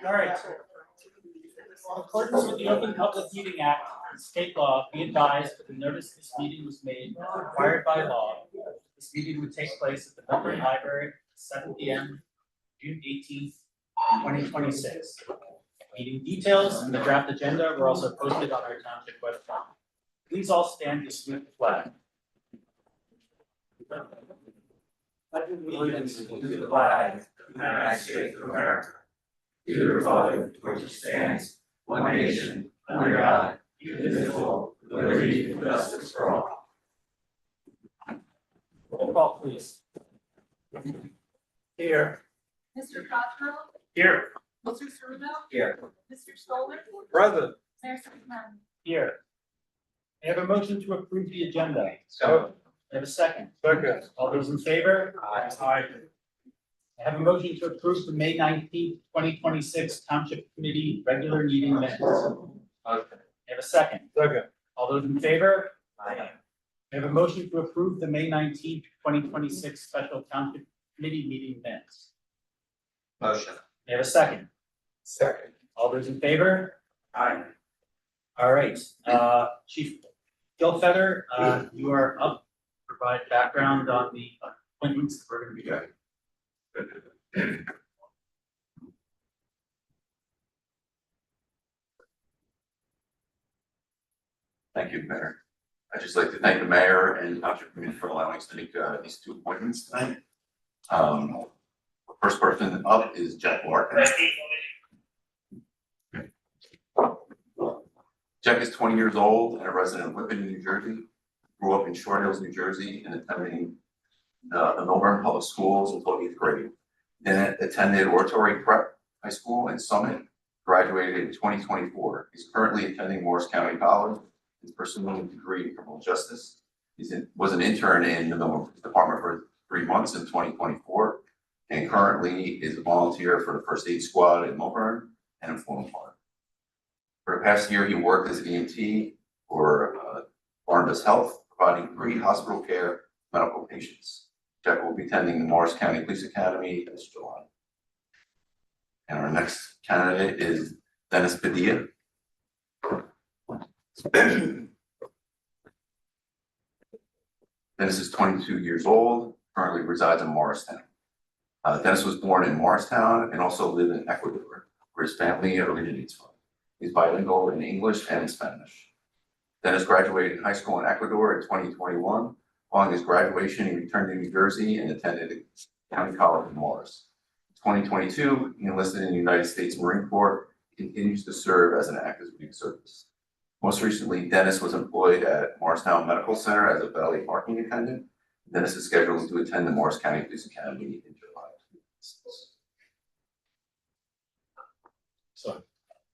All right. In accordance with the Open Public Meeting Act and state law, be advised that the notice this meeting was made as required by law. This meeting would take place at the Milburn Library at 7 p.m. June 18th, 2026. Meeting details and the draft agenda were also posted on our township website. Please all stand to salute the flag. Allegiance to the flag of the United States of America, to the republic for which it stands, one nation, under God, indivisible, with liberty and justice for all. Roll call, please. Here. Mr. Cosgrove? Here. Mr. Cerudo? Here. Mr. Stoller? Present. Mayor Sexton? Here. I have a motion to approve the agenda. So. I have a second. Second. All those in favor? Aye. I have a motion to approve the May 19th, 2026 Township Committee regular meeting minutes. I have a second. Second. All those in favor? Aye. I have a motion to approve the May 19th, 2026 special Township Committee meeting minutes. Motion. I have a second. Second. All those in favor? Aye. All right, Chief Gilfeather, you are up. Provide background on the appointments that we're going to be doing. Thank you, Mayor. I'd just like to thank the mayor and township committee for allowing us to make these two appointments tonight. The first person up is Jack Larkin. Jack is 20 years old and a resident of Whippany, New Jersey. Grew up in Short Hills, New Jersey, and attending the Milburn Public Schools until 8th grade. Then attended Oratory Prep High School in Summit, graduated in 2024. He's currently attending Morris County College. He's pursuing a degree in criminal justice. Was an intern in the Milburn Police Department for 3 months in 2024, and currently is a volunteer for the First Aid Squad in Milburn and in Fulham Park. For the past year, he worked as an EMT for Barnabas Health, providing pre-hospital care medical patients. Jack will be attending the Morris County Police Academy this July. And our next candidate is Dennis Padilla. Dennis is 22 years old, currently resides in Morristown. Dennis was born in Morristown and also lived in Ecuador, where his family originates from. He's bilingual in English and Spanish. Dennis graduated high school in Ecuador in 2021. Following his graduation, he returned to New Jersey and attended County College in Morris. In 2022, he enlisted in the United States Marine Corps. He continues to serve as an active duty service. Most recently, Dennis was employed at Morristown Medical Center as a valet parking attendant. Dennis is scheduled to attend the Morris County Police Academy in July. So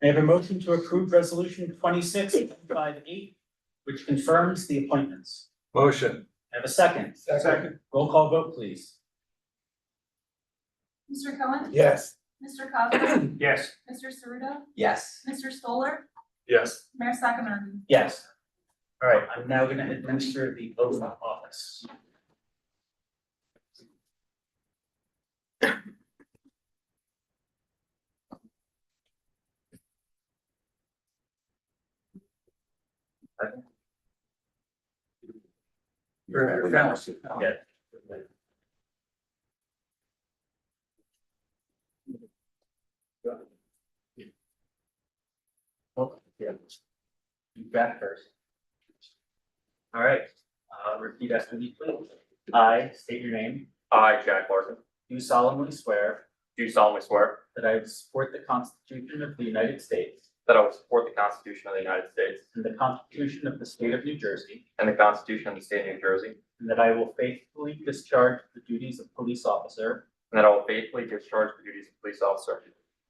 I have a motion to approve resolution 2658, which confirms the appointments. Motion. I have a second. Second. Roll call vote, please. Mr. Cohen? Yes. Mr. Cosgrove? Yes. Mr. Cerudo? Yes. Mr. Stoller? Yes. Mayor Sexton? Yes. All right, I'm now going to administer the oath of office. Yeah. Oh, yeah. You back first. All right, repeat after me, please. I state your name. I, Jack Larkin, Do solemnly swear do solemnly swear that I will support the Constitution of the United States that I will support the Constitution of the United States and the Constitution of the State of New Jersey, and the Constitution of the State of New Jersey, and that I will faithfully discharge the duties of police officer and that I will faithfully discharge the duties of police officer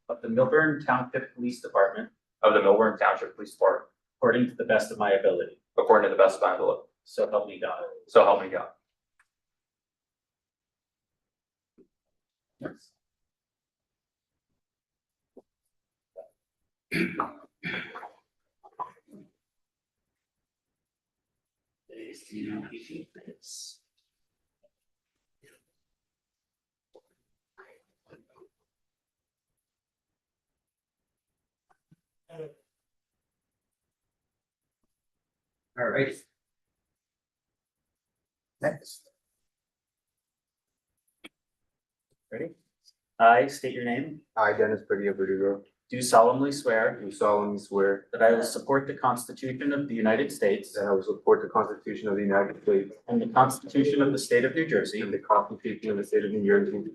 of the Milburn Township Police Department of the Milburn Township Police Department according to the best of my ability. according to the best of my ability. So help me God. So help me God. All right. Next. Ready? I state your name, I, Dennis Padilla Verdugo, do solemnly swear do solemnly swear that I will support the Constitution of the United States that I will support the Constitution of the United States and the Constitution of the State of New Jersey, and the Constitution of the State of New Jersey,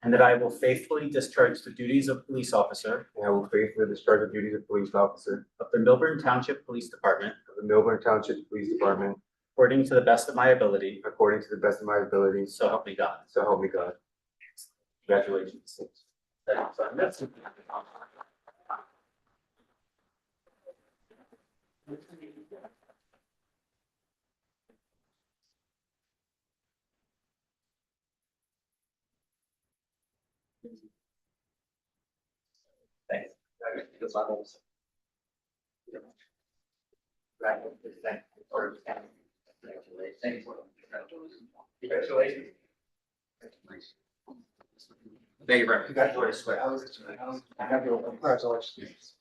and that I will faithfully discharge the duties of police officer and I will faithfully discharge the duties of police officer of the Milburn Township Police Department of the Milburn Township Police Department according to the best of my ability, according to the best of my abilities, so help me God. so help me God. Congratulations. Thanks. Congratulations. Thank you very much. Congratulations. I have your congratulations.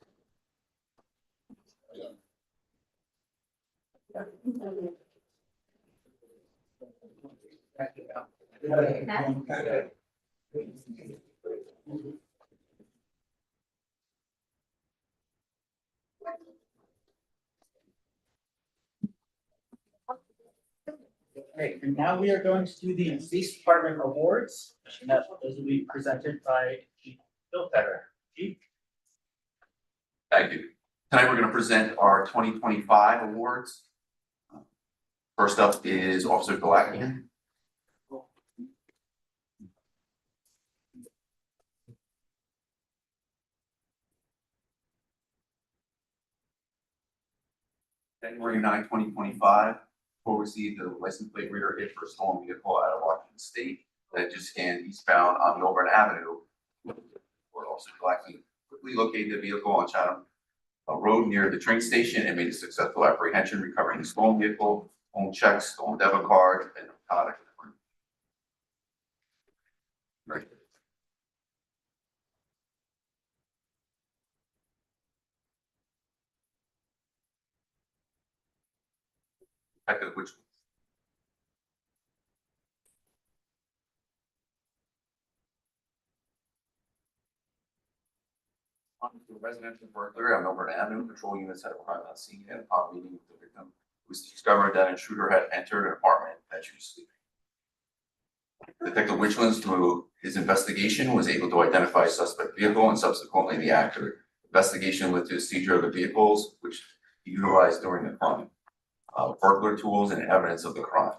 Okay, and now we are going to do the police department awards, and that those will be presented by Chief Bill Fetter. Chief? Thank you. Tonight, we're going to present our 2025 awards. First up is Officer Galakian. January 9, 2025, we'll receive the license plate reader hit for a stolen vehicle out of Washington State that just scanned eastbound on Milburn Avenue. Where Officer Galakian quickly located the vehicle on Chatham Road near the train station and made a successful apprehension, recovering the stolen vehicle, stolen checks, stolen debit card, and narcotics. Right. Which on to residential burglary on Milburn Avenue, patrol units had arrived on scene and upon meeting with the victim, it was discovered that an intruder had entered an apartment that she was sleeping. Detective Witchlands, through his investigation, was able to identify suspect vehicle and subsequently the actor. Investigation led to the seizure of the vehicles, which he utilized during the crime, burglar tools and evidence of the crime.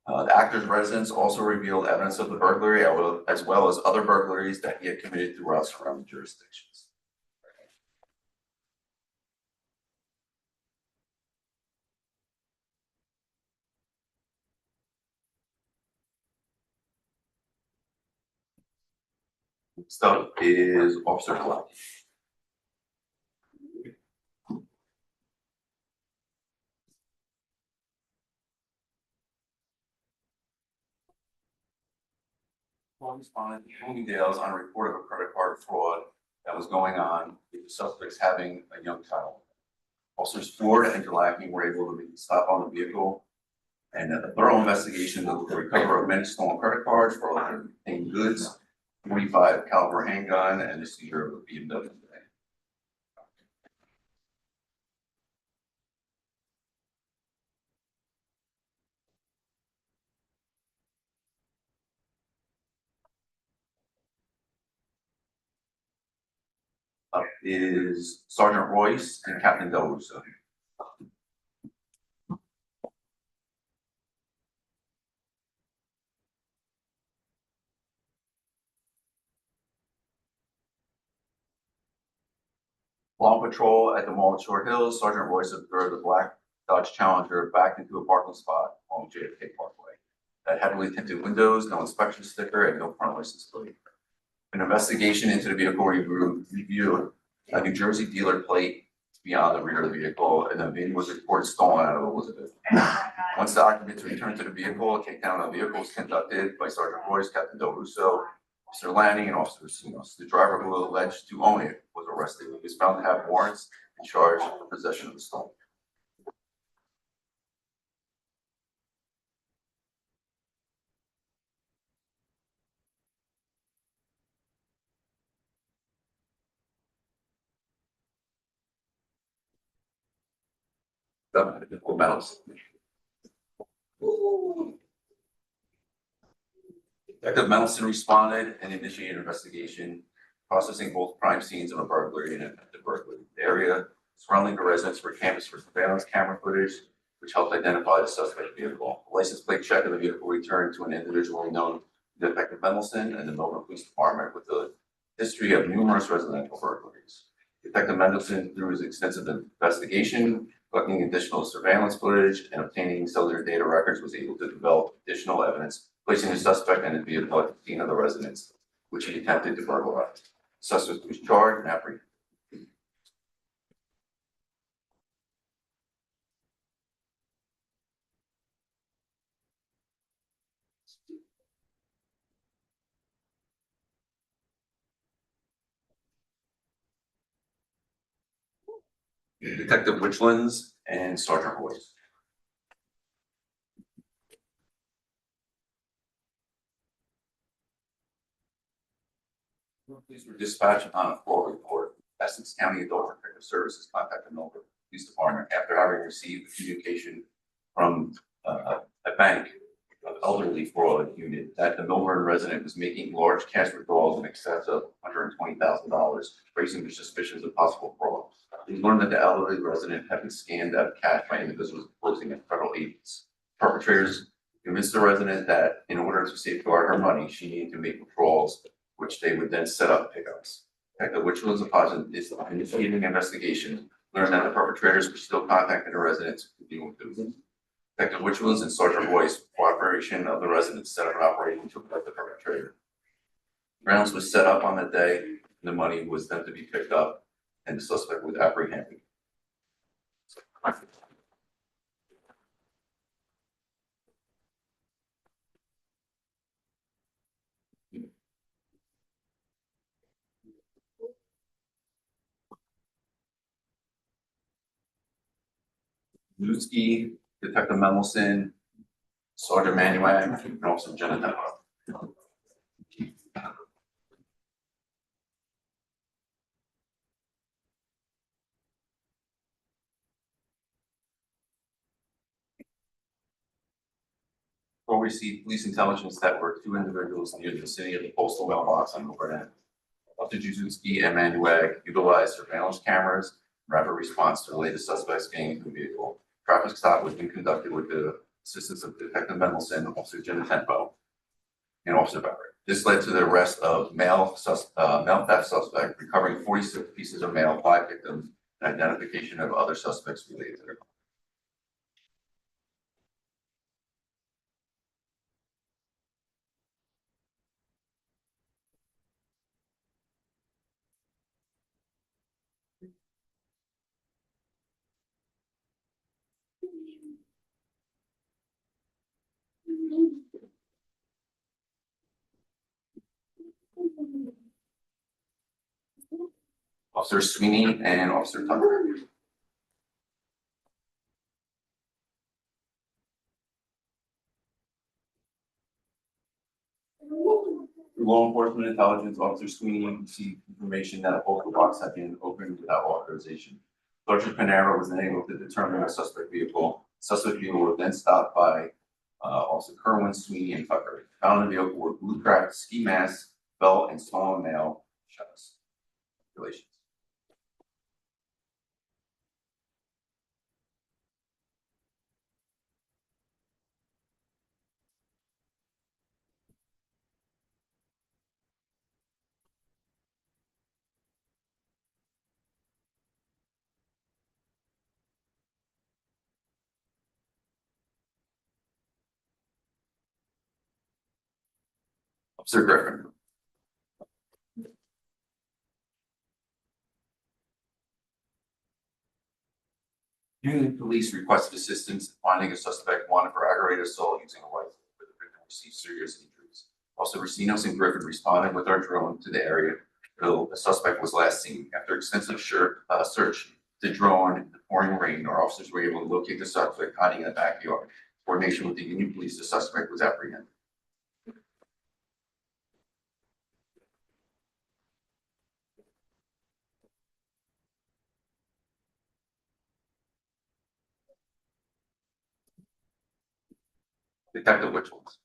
The actor's residence also revealed evidence of the burglary, as well as other burglaries that he had committed throughout surrounding jurisdictions. Next up is Officer Clark. Responded to Bloomingdale's on a report of a credit card fraud that was going on with the suspects having a young child. Officers Ford and Galacki were able to make a stop on the vehicle, and a thorough investigation of the recovery of many stolen credit cards for obtained goods, 45 caliber handgun, and the seizure of a BMW. Up is Sergeant Royce and Captain Del Russo. While on patrol at the mall at Short Hills, Sergeant Royce observed a black Dodge Challenger backed into a parking spot along JFK Parkway that had heavily tinted windows, no inspection sticker, and no front license plate. An investigation into the vehicle revealed a New Jersey dealer plate beyond the rear of the vehicle, and the vehicle was reported stolen out of Elizabeth. Once the occupants returned to the vehicle, a takedown of the vehicle was conducted by Sergeant Royce, Captain Del Russo, Officer Lanning, and Officer Racines. The driver who alleged to own it was arrested. He was found to have warrants and charged for possession of the stolen. The medals. Detective Mendelson responded and initiated an investigation, processing both crime scenes of a burglary and attempted burglary. The area surrounding the residence were canvassed for surveillance camera footage, which helped identify the suspect vehicle. A license plate check of the vehicle returned to an individual known to Detective Mendelson and the Melbourne Police Department with a history of numerous residential burglaries. Detective Mendelson, through his extensive investigation, collecting additional surveillance footage and obtaining cellular data records, was able to develop additional evidence placing the suspect and his vehicle at the scene of the residence, which he attempted to burglarize. Suspect was charged and apprehended. Detective Witchlands and Sergeant Royce. Police were dispatched on a fraud report. Essex County Adult Protective Services contacted Melbourne Police Department after having received communication from a bank elderly fraud unit that the Melbourne resident was making large cash withdrawals in excess of $120,000, raising the suspicions of possible fraud. We learned that the elderly resident had been scammed out of cash by individuals posing as federal agents. Perpetrators convinced the resident that in order to safeguard her money, she needed to make withdrawals, which they would then set up pickups. Detective Witchlands is initiating investigation, learned that the perpetrators were still contacting the residents to continue with the Detective Witchlands and Sergeant Royce, cooperation of the residents, set up an operation to protect the perpetrator. Rounds was set up on the day, the money was then to be picked up, and the suspect was apprehended. Lutzke, Detective Mendelson, Sergeant Manuak, and Officer Jenna. We'll receive police intelligence that were two individuals near the vicinity of the postal mailbox on Overhead. Officer Juszewski and Manuak utilized surveillance cameras, rapid response to relay the suspects getting into the vehicle. Traffic stop was being conducted with the assistance of Detective Mendelson, Officer Genetempo, and Officer Becker. This led to the arrest of male theft suspect, recovering 46 pieces of mail, 5 victims, and identification of other suspects related to the crime. Officer Sweeney and Officer Tucker. Through law enforcement intelligence, Officer Sweeney received information that a postal box had been opened without authorization. Sergeant Panera was then able to determine the suspect vehicle. Suspect vehicle was then stopped by Officer Kerwin, Sweeney, and Tucker. Found in the vehicle were blue cracked ski masks, belt, and stolen mail shots. Relations. Officer Griffin. Union Police requested assistance in finding a suspect wanted for aggravated assault using a rifle, where the victim received serious injuries. Also, Racinos and Griffin responded with our drone to the area where the suspect was last seen. After extensive search the drone in the pouring rain, our officers were able to locate the suspect hiding in the backyard. Coordination with the Union Police, the suspect was apprehended. Detective, which ones?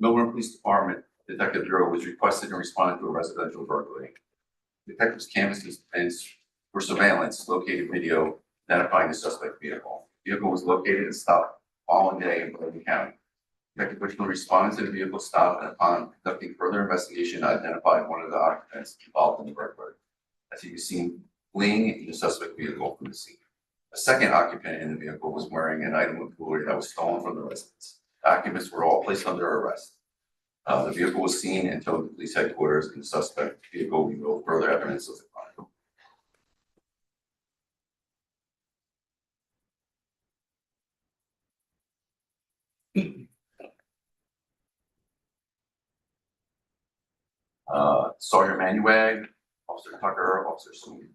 Millburn Police Department Detective Bureau was requested in response to a residential burglary. Detectives canvassed the fence for surveillance, located video identifying the suspect vehicle. The vehicle was located and stopped following day in Bergen County. Detective Richmond responded to the vehicle stop and upon conducting further investigation, identified one of the occupants involved in the burglary. As he was seen fleeing in the suspect vehicle from the scene. A second occupant in the vehicle was wearing an item of jewelry that was stolen from the residence. The occupants were all placed under arrest. The vehicle was seen and towed to police headquarters, and the suspect vehicle revealed further evidence of the crime. Sergeant Manuag, Officer Tucker, Officer Sweeney.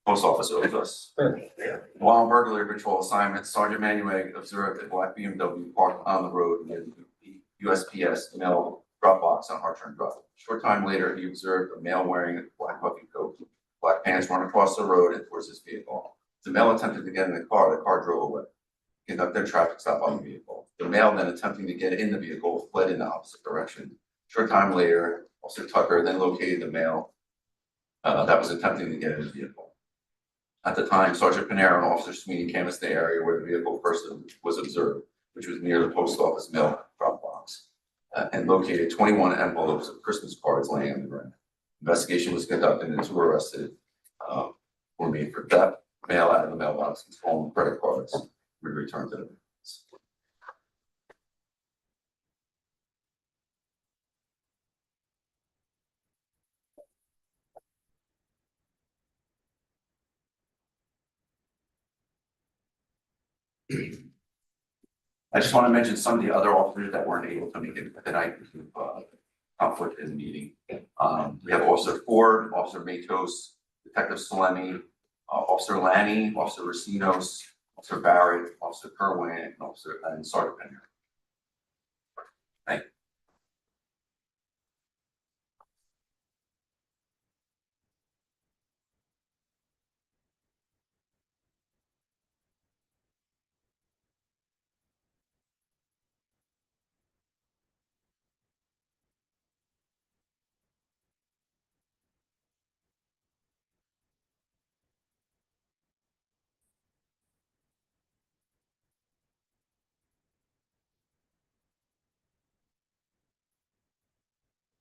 Post office owes us. While on burglary patrol assignment, Sergeant Manuag observed a black BMW parked on the road near the USPS mail drop box on Hartshorn Drive. Short time later, he observed a male wearing a black puffy coat, black pants run across the road and towards his vehicle. The male attempted to get in the car drove away. Conducted a traffic stop on the vehicle. The male, then attempting to get in the vehicle, fled in the opposite direction. Short time later, Officer Tucker then located the male that was attempting to get in the vehicle. At the time, Sergeant Panero and Officer Sweeney canvassed the area where the vehicle first was observed, which was near the post office mail drop box, and located 21 envelopes of Christmas cards laying on the ground. Investigation was conducted and 2 arrested were made for theft, mail out of the mailbox, and stolen credit cards were returned to the victims. I just want to mention some of the other officers that weren't able to make it tonight because of conflict in the meeting. We have Officer Ford, Officer Matos, Detective Salemi, Officer Lanny, Officer Racinos, Officer Barrett, Officer Kerwin, and Sergeant Penner. Thank you.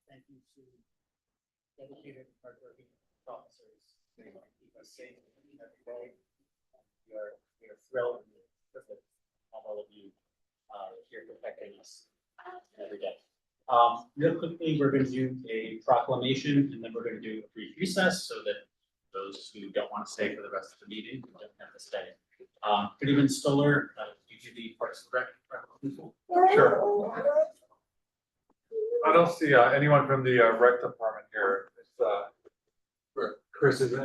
Thank you to dedicated, hardworking officers. They keep us safe every day. We are thrilled and privileged to have all of you here protecting us every day. Real quickly, we're going to do a proclamation, and then we're going to do a brief recess so that those who don't want to stay for the rest of the meeting don't have to stay. Freeman Stoller, you do the Parks and Rec proclamation? Sure. I don't see anyone from the rec department here. It's Chris, is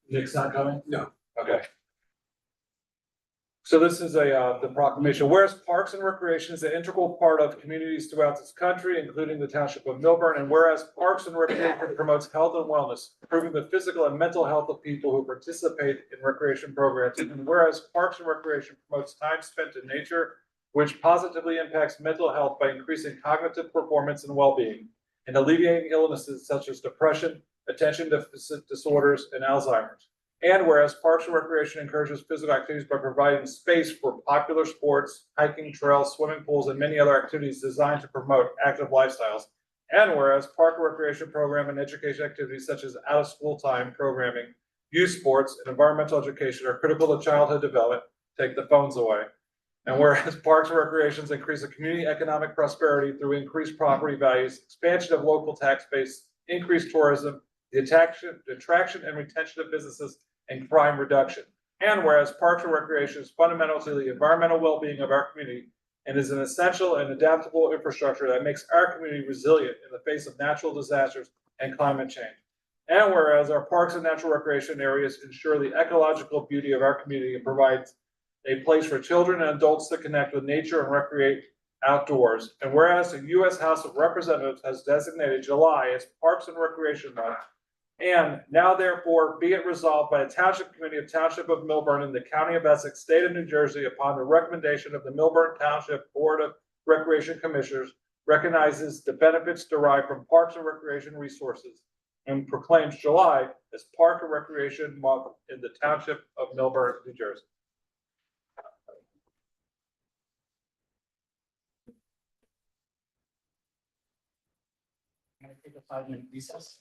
Nick's not coming? No. Okay. So this is the proclamation. Whereas Parks and Recreation is an integral part of communities throughout this country, including the Township of Millburn, and whereas Parks and Recreation promotes health and wellness, improving the physical and mental health of people who participate in recreation programs, and whereas Parks and Recreation promotes time spent in nature, which positively impacts mental health by increasing cognitive performance and well-being, and alleviating illnesses such as depression, attention deficit disorders, and Alzheimer's. And whereas Parks and Recreation encourages physical activities by providing space for popular sports, hiking, trails, swimming pools, and many other activities designed to promote active lifestyles. And whereas Park and Recreation program and education activities such as out-of-school time programming, youth sports, and environmental education are critical to childhood development. Take the phones away. And whereas Parks and Recreations increase the community economic prosperity through increased property values, expansion of local tax base, increased tourism, the attraction and retention of businesses, and crime reduction. And whereas Parks and Recreation is fundamental to the environmental well-being of our community and is an essential and adaptable infrastructure that makes our community resilient in the face of natural disasters and climate change. And whereas our parks and natural recreation areas ensure the ecological beauty of our community and provides a place for children and adults to connect with nature and recreate outdoors. And whereas the U.S. House of Representatives has designated July as Parks and Recreation Month, and now therefore be it resolved by the Township Committee of Township of Milburn in the County of Essex, State of New Jersey, upon the recommendation of the Milburn Township Board of Recreation Commissioners, recognizes the benefits derived from parks and recreation resources and proclaims July as Park and Recreation Month in the Township of Milburn, New Jersey. Can I take a 5-minute recess?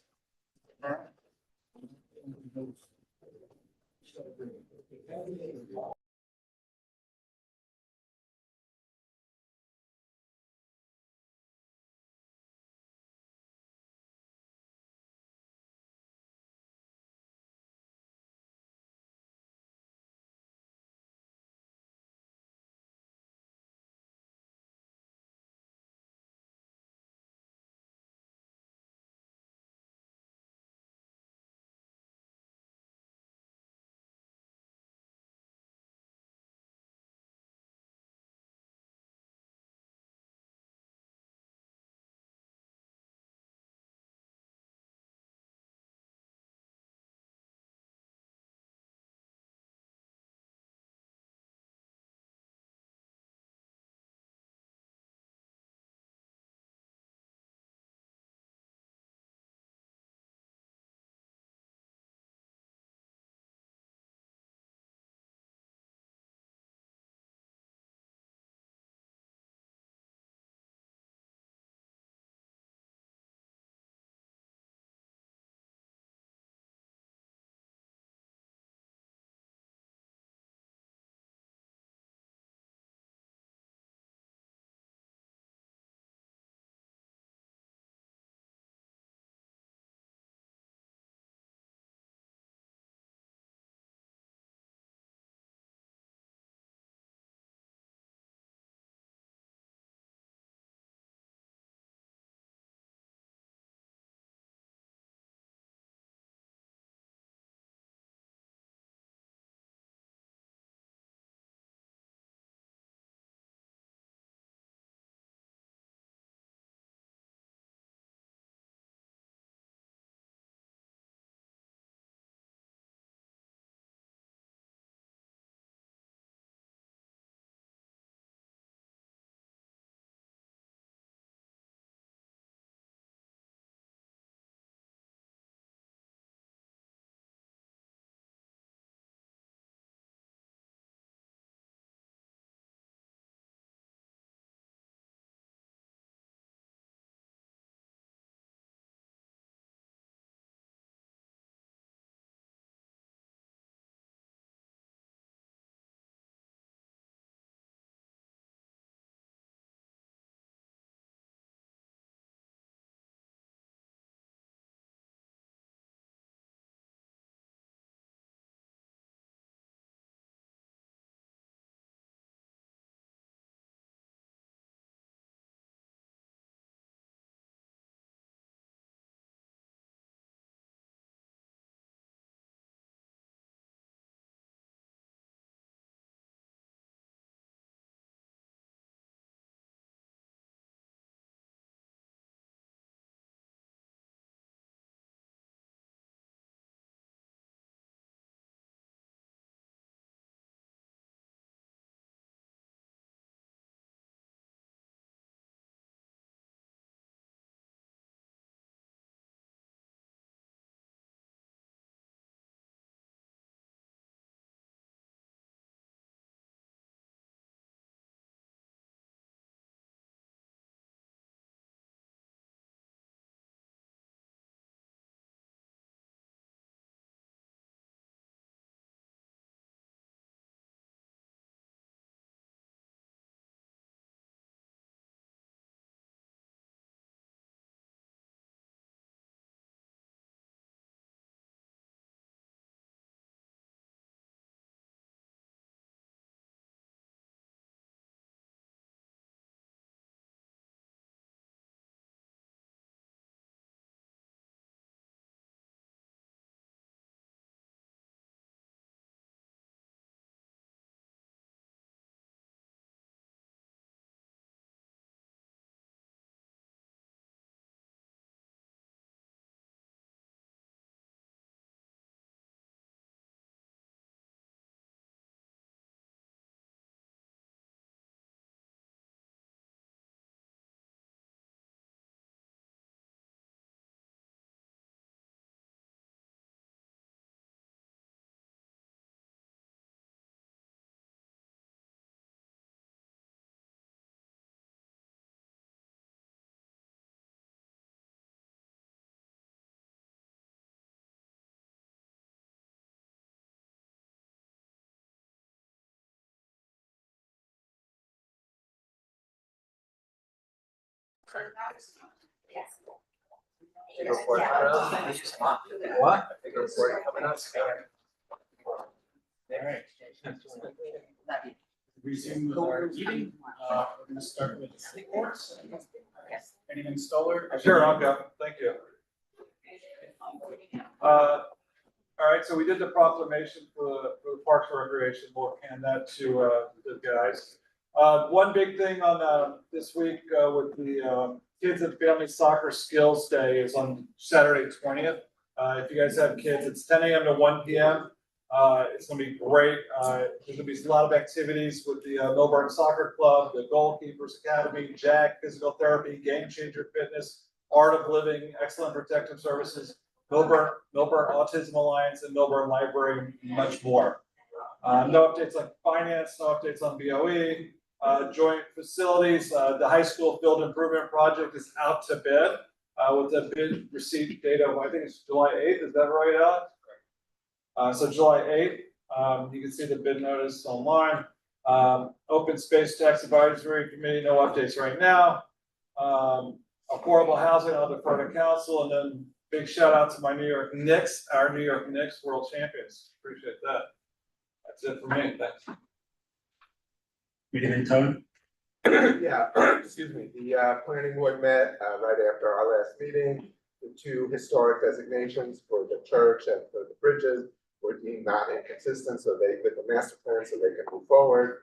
What? Coming up. Alright. Resume with our meeting, we're gonna start with the reports. Anything Stoller? Sure, I'll go. Thank you. All right, so we did the proclamation for the Parks and Recreation. We'll hand that to the guys. One big thing on this week with the Kids and Family Soccer Skills Day is on Saturday 20th. If you guys have kids, it's 10 a.m. to 1 p.m. It's gonna be great. There's gonna be a lot of activities with the Milburn Soccer Club, the Goalkeepers Academy, JAG Physical Therapy, Game Changer Fitness, Art of Living, Excellent Protective Services, Milburn Autism Alliance, and Milburn Library, and much more. No updates on finance, no updates on BOE. Joint facilities, the high school field improvement project is out to bid with the bid receipt date of, I think it's July 8th, is that right, Alex? So July 8th, you can see the bid notice online. Open Space Tax Advisory Committee, no updates right now. Affordable housing, I'll defer to council, and then big shout out to my New York Knicks, our New York Knicks world champions. Appreciate that. That's it for me. Thanks. Meeting in tone? Yeah, excuse me, the planning board met right after our last meeting. The two historic designations for the church and for the bridges were deemed not inconsistent, so they with the master plan so they can move forward.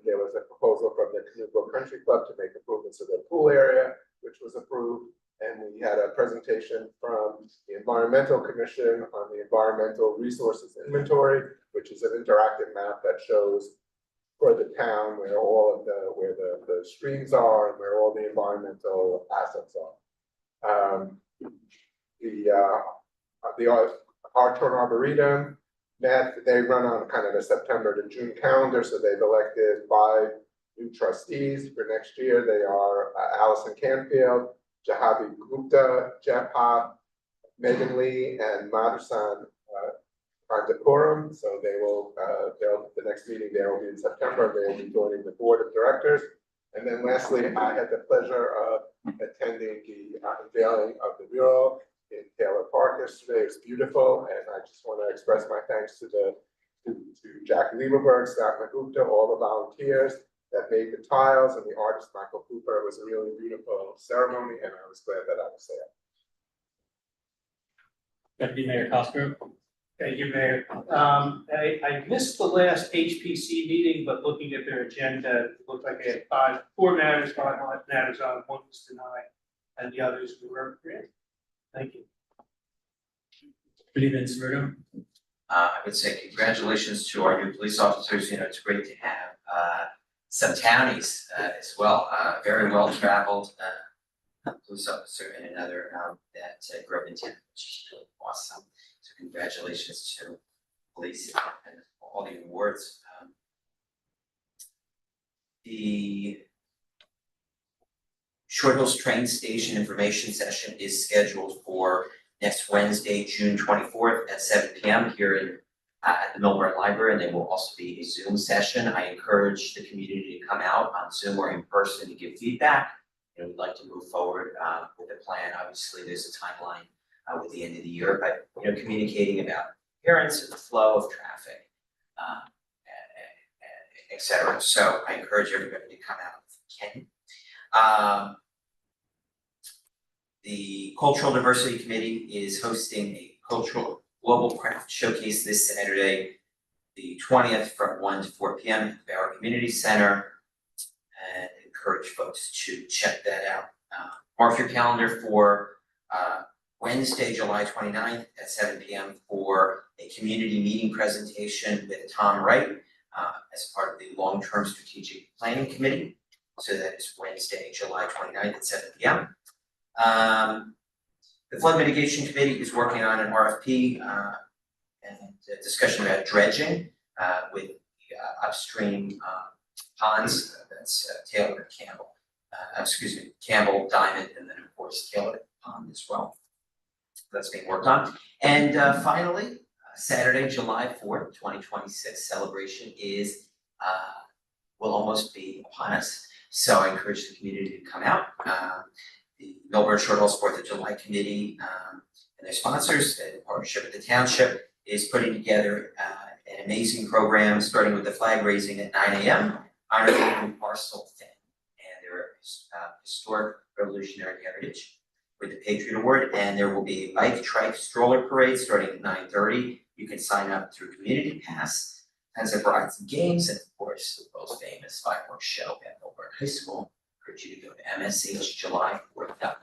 There was a proposal from the Canoe Country Club to make improvements to their pool area, which was approved. And we had a presentation from the Environmental Commission on the Environmental Resources Inventory, which is an interactive map that shows for the town where all of the streams are and where all the environmental assets are. The Hartshorn Arboretum met, they run on kind of a September to June calendar, so they've elected 5 new trustees for next year. They are Allison Canfield, Jahavi Gupta, Jeff Ha, Megan Lee, and Madhusan Kandapuram. So they will, the next meeting there will be in September. They will be joining the board of directors. And then lastly, I had the pleasure of attending the unveiling of the mural in Taylor Park yesterday. It was beautiful, and I just want to express my thanks to Jack Lieberberg, Stafford Gupta, all the volunteers that made the tiles, and the artist Michael Cooper. It was a really beautiful ceremony, and I was glad that I was there. Deputy Mayor Cosgrove? Thank you, Mayor. I missed the last HPC meeting, but looking at their agenda, it looked like they had 4 matters, 5 matters on, 1 was denied, and the others were granted. Thank you. Deputy Mayor I would say congratulations to our new police officers. You know, it's great to have some townies as well. Very well traveled police officer and another that grew up in town, which is really awesome. So congratulations to police and all the awards. The Short Hills train station information session is scheduled for next Wednesday, June 24th at 7 p.m. here at the Milburn Library, and there will also be a Zoom session. I encourage the community to come out on Zoom or in person to give feedback. And we'd like to move forward with the plan. Obviously, there's a timeline with the end of the year, but you know, communicating about appearance and the flow of traffic, et cetera. So I encourage everybody to come out if you can. The Cultural Diversity Committee is hosting a cultural global craft showcase this Saturday, the 20th from 1 to 4 p.m. at the Barrow Community Center, and encourage folks to check that out. Mark your calendar for Wednesday, July 29th at 7 p.m. for a community meeting presentation with Tom Wright as part of the Long-Term Strategic Planning Committee. So that is Wednesday, July 29th at 7 p.m. The Flood Mitigation Committee is working on an RFP and a discussion about dredging with the upstream ponds. That's Taylor and Campbell. Campbell, Diamond, and then of course Taylor Pond as well. That's being worked on. And finally, Saturday, July 4th, 2026 celebration is will almost be upon us. So I encourage the community to come out. The Millburn Short Hills 4th of July Committee and their sponsors, in partnership with the Township, is putting together an amazing program, starting with the flag raising at 9 a.m. honoring Parcel Finn and their historic Revolutionary heritage with the Patriot Award. And there will be a bike, trike, stroller parade starting at 9:30. You can sign up through Community Pass. Tons of rides and games, and of course, the world's famous fireworks show at Millburn High School. I encourage you to go to mshjuly4th.com.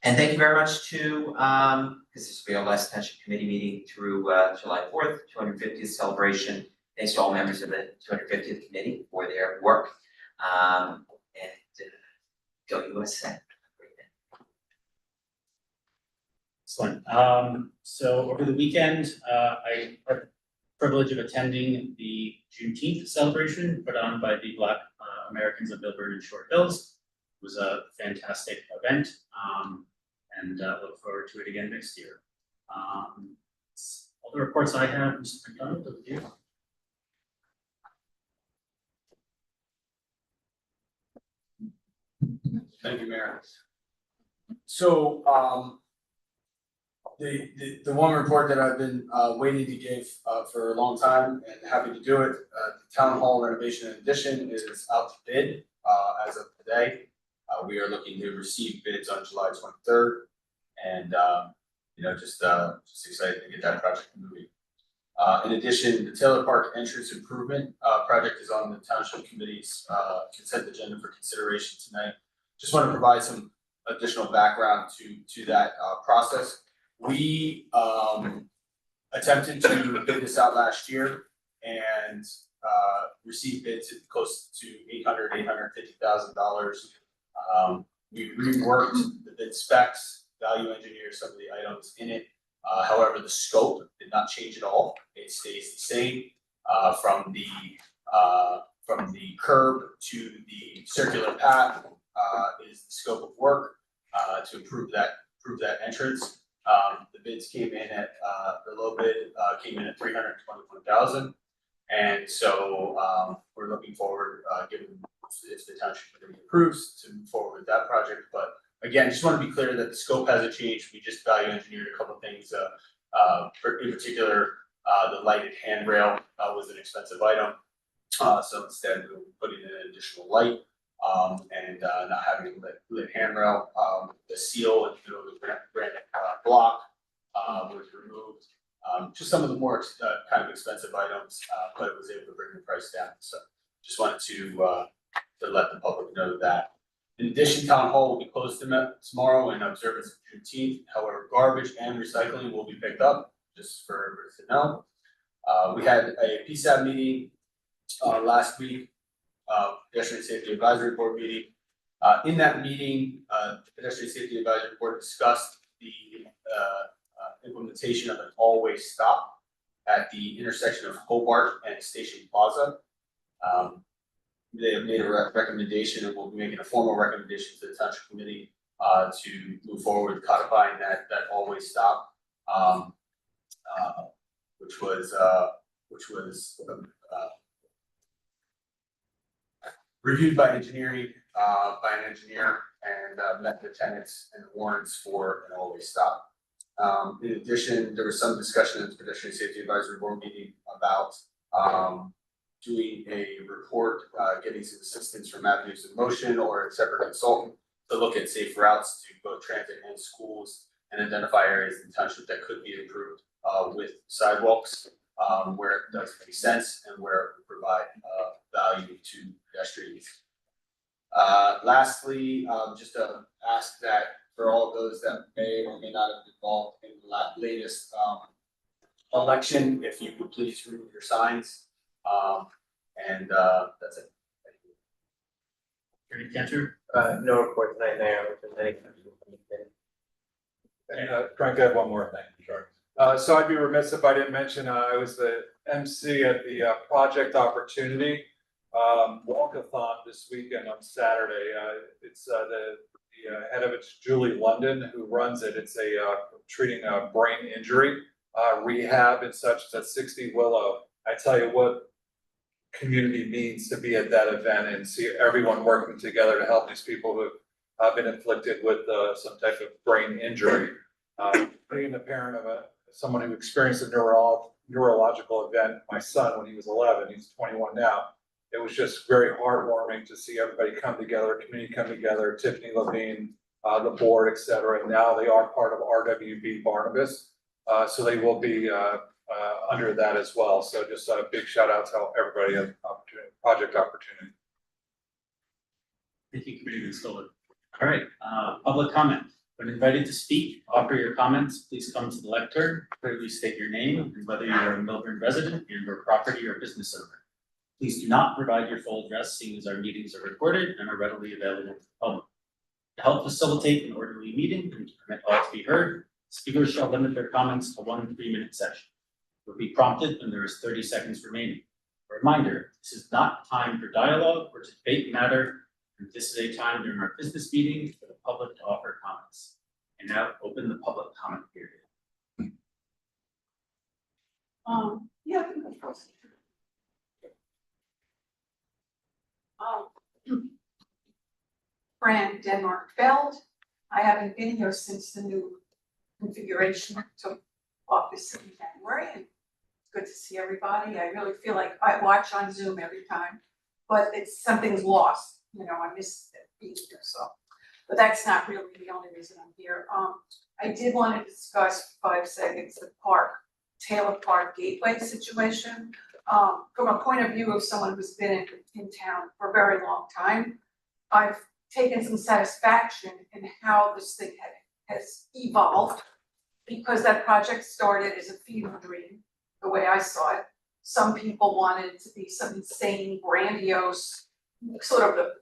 And thank you very much to, because this will be our last Township Committee meeting through July 4th, 250th celebration. Thanks to all members of the 250th Committee for their work. And go USA. Excellent. So over the weekend, I had the privilege of attending the Juneteenth celebration put on by the Black Americans of Millburn and Short Hills. It was a fantastic event, and look forward to it again next year. That's all the reports I have. Mr. McDonald, over to you. Thank you, Mayor. So, the one report that I've been waiting to give for a long time and happy to do it, the Town Hall renovation and addition is out to bid as of today. We are looking to receive bids on July 23rd, and just excited to get that project moving. In addition, the Taylor Park entrance improvement project is on the Township Committee's consent agenda for consideration tonight. Just want to provide some additional background to that process. We attempted to bid this out last year and received bids at close to $850,000. We reworked the bid specs, value engineered some of the items in it. However, the scope did not change at all. It stays the same from the curb to the circular path is the scope of work to improve that entrance. The bids came in at the low bid came in at $321,000, and so we're looking forward, given if the Township Committee approves, to move forward with that project. But again, just want to be clear that the scope hasn't changed. We just value engineered a couple of things. In particular, the lighted handrail was an expensive item, so instead we're putting in an additional light. And not having a lit handrail. The seal in the middle of the granite block was removed. Just some of the more kind of expensive items, but it was able to bring the price down. So just wanted to let the public know that. In addition, Town Hall will be closed tomorrow in observance of Juneteenth. However, garbage and recycling will be picked up, just for everybody to know. We had a PSAB meeting last week. Pedestrian Safety Advisory Board meeting. In that meeting, the Pedestrian Safety Advisory Board discussed the implementation of an all-way stop at the intersection of Hobart and Station Plaza. They have made a recommendation, and will be making a formal recommendation to the Township Committee to move forward codifying that all-way stop, which was reviewed by engineering, by an engineer, and met the tenants and the warrants for an all-way stop. In addition, there was some discussion at the Pedestrian Safety Advisory Board meeting about doing a report, getting some assistance from Avenues in Motion or a separate consultant to look at safe routes to both transit and schools and identify areas in the township that could be improved with sidewalks, where it does make sense and where it would provide value to pedestrians. Lastly, just to ask that for all of those that may or may not have been involved in the latest election, if you would please remove your signs. And that's it. Thank you. Attorney Cantor? No report tonight, Mayor, which is any. And Frank, I have one more thing. Sure. So I'd be remiss if I didn't mention, I was the MC at the Project Opportunity walkathon this weekend on Saturday. It's the head of it's Julie London who runs it. It's a treating a brain injury rehab and such. It's at 60 Willow. I tell you what, community means to be at that event and see everyone working together to help these people who have been inflicted with some type of brain injury. Being the parent of someone who experienced a neurological event, my son, when he was 11, he's 21 now. It was just very heartwarming to see everybody come together, community come together, Tiffany Levine, the board, et cetera, and now they are part of RWB Barnabas. So they will be under that as well. So just a big shout out to everybody at Project Opportunity. Thank you, Committee Stoller. All right, public comment. When invited to speak, offer your comments, please come to the lectern, clearly state your name and whether you are a Milburn resident and or property or business owner. Please do not provide your full address, seeing as our meetings are recorded and are readily available to the public. To help facilitate an orderly meeting and to permit all to be heard, speakers shall limit their comments to 1 3-minute session. You'll be prompted when there is 30 seconds remaining. A reminder, this is not time for dialogue or to debate matter, and this is a time during our business meeting for the public to offer comments. And now open the public comment period. Yeah, I think that's first. Fran Denmark Feld. I haven't been here since the new configuration took office in January, and it's good to see everybody. I really feel like I watch on Zoom every time, but something's lost, you know, I miss being here, so. But that's not really the only reason I'm here. I did want to discuss 5 seconds the Taylor Park Gateway situation. From a point of view of someone who's been in town for a very long time, I've taken some satisfaction in how this thing has evolved, because that project started as a fever dream, the way I saw it. Some people wanted it to be some insane, grandiose, sort of the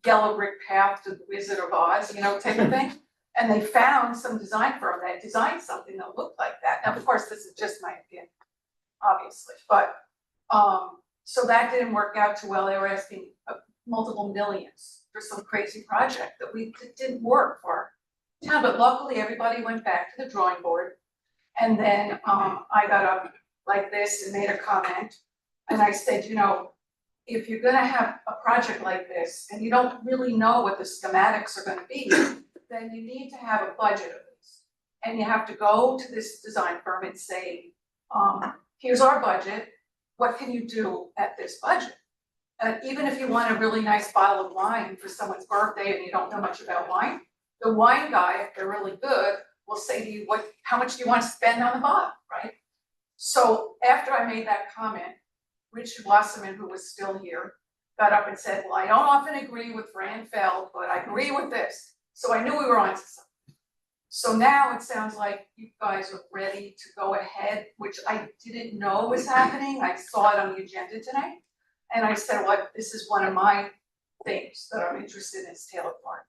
yellow brick path to the Wizard of Oz, you know, type of thing. And they found some design firm that designed something that looked like that. Now, of course, this is just my opinion, obviously, but so that didn't work out too well. They were asking multiple millions for some crazy project that didn't work for town, but luckily everybody went back to the drawing board. And then I got up like this and made a comment, and I said, you know, if you're gonna have a project like this and you don't really know what the schematics are gonna be, then you need to have a budget of this. And you have to go to this design firm and say, here's our budget, what can you do at this budget? And even if you want a really nice bottle of wine for someone's birthday and you don't know much about wine, the wine guy, if they're really good, will say to you, how much do you want to spend on the bottle, right? So after I made that comment, Richard Wasserman, who was still here, got up and said, well, I don't often agree with Fran Feld, but I agree with this. So I knew we were onto something. So now it sounds like you guys are ready to go ahead, which I didn't know was happening. I saw it on the agenda tonight. And I said, well, this is one of my things that I'm interested in is Taylor Park.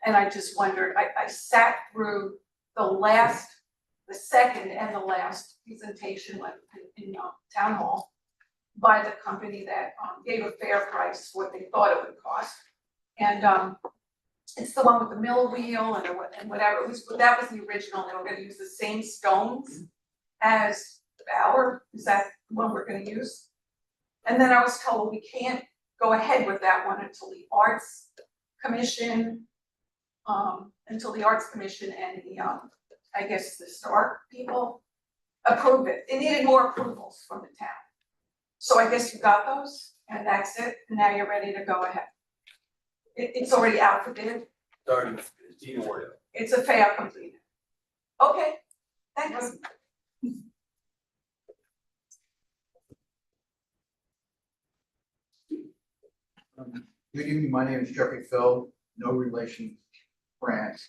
And I just wondered, I sat through the second and the last presentation in town hall by the company that gave a fair price for what they thought it would cost. And it's the one with the mill wheel and whatever. That was the original. They were gonna use the same stones as our, is that the one we're gonna use? And then I was told we can't go ahead with that one until the Arts Commission and the I guess the historic people approve it. They needed more approvals from the town. So I guess you got those, and that's it, and now you're ready to go ahead. It's already out for bid. It's a fait accompli. Okay, thanks. Good evening, my name is Jeffrey Phil, no relation, Grant.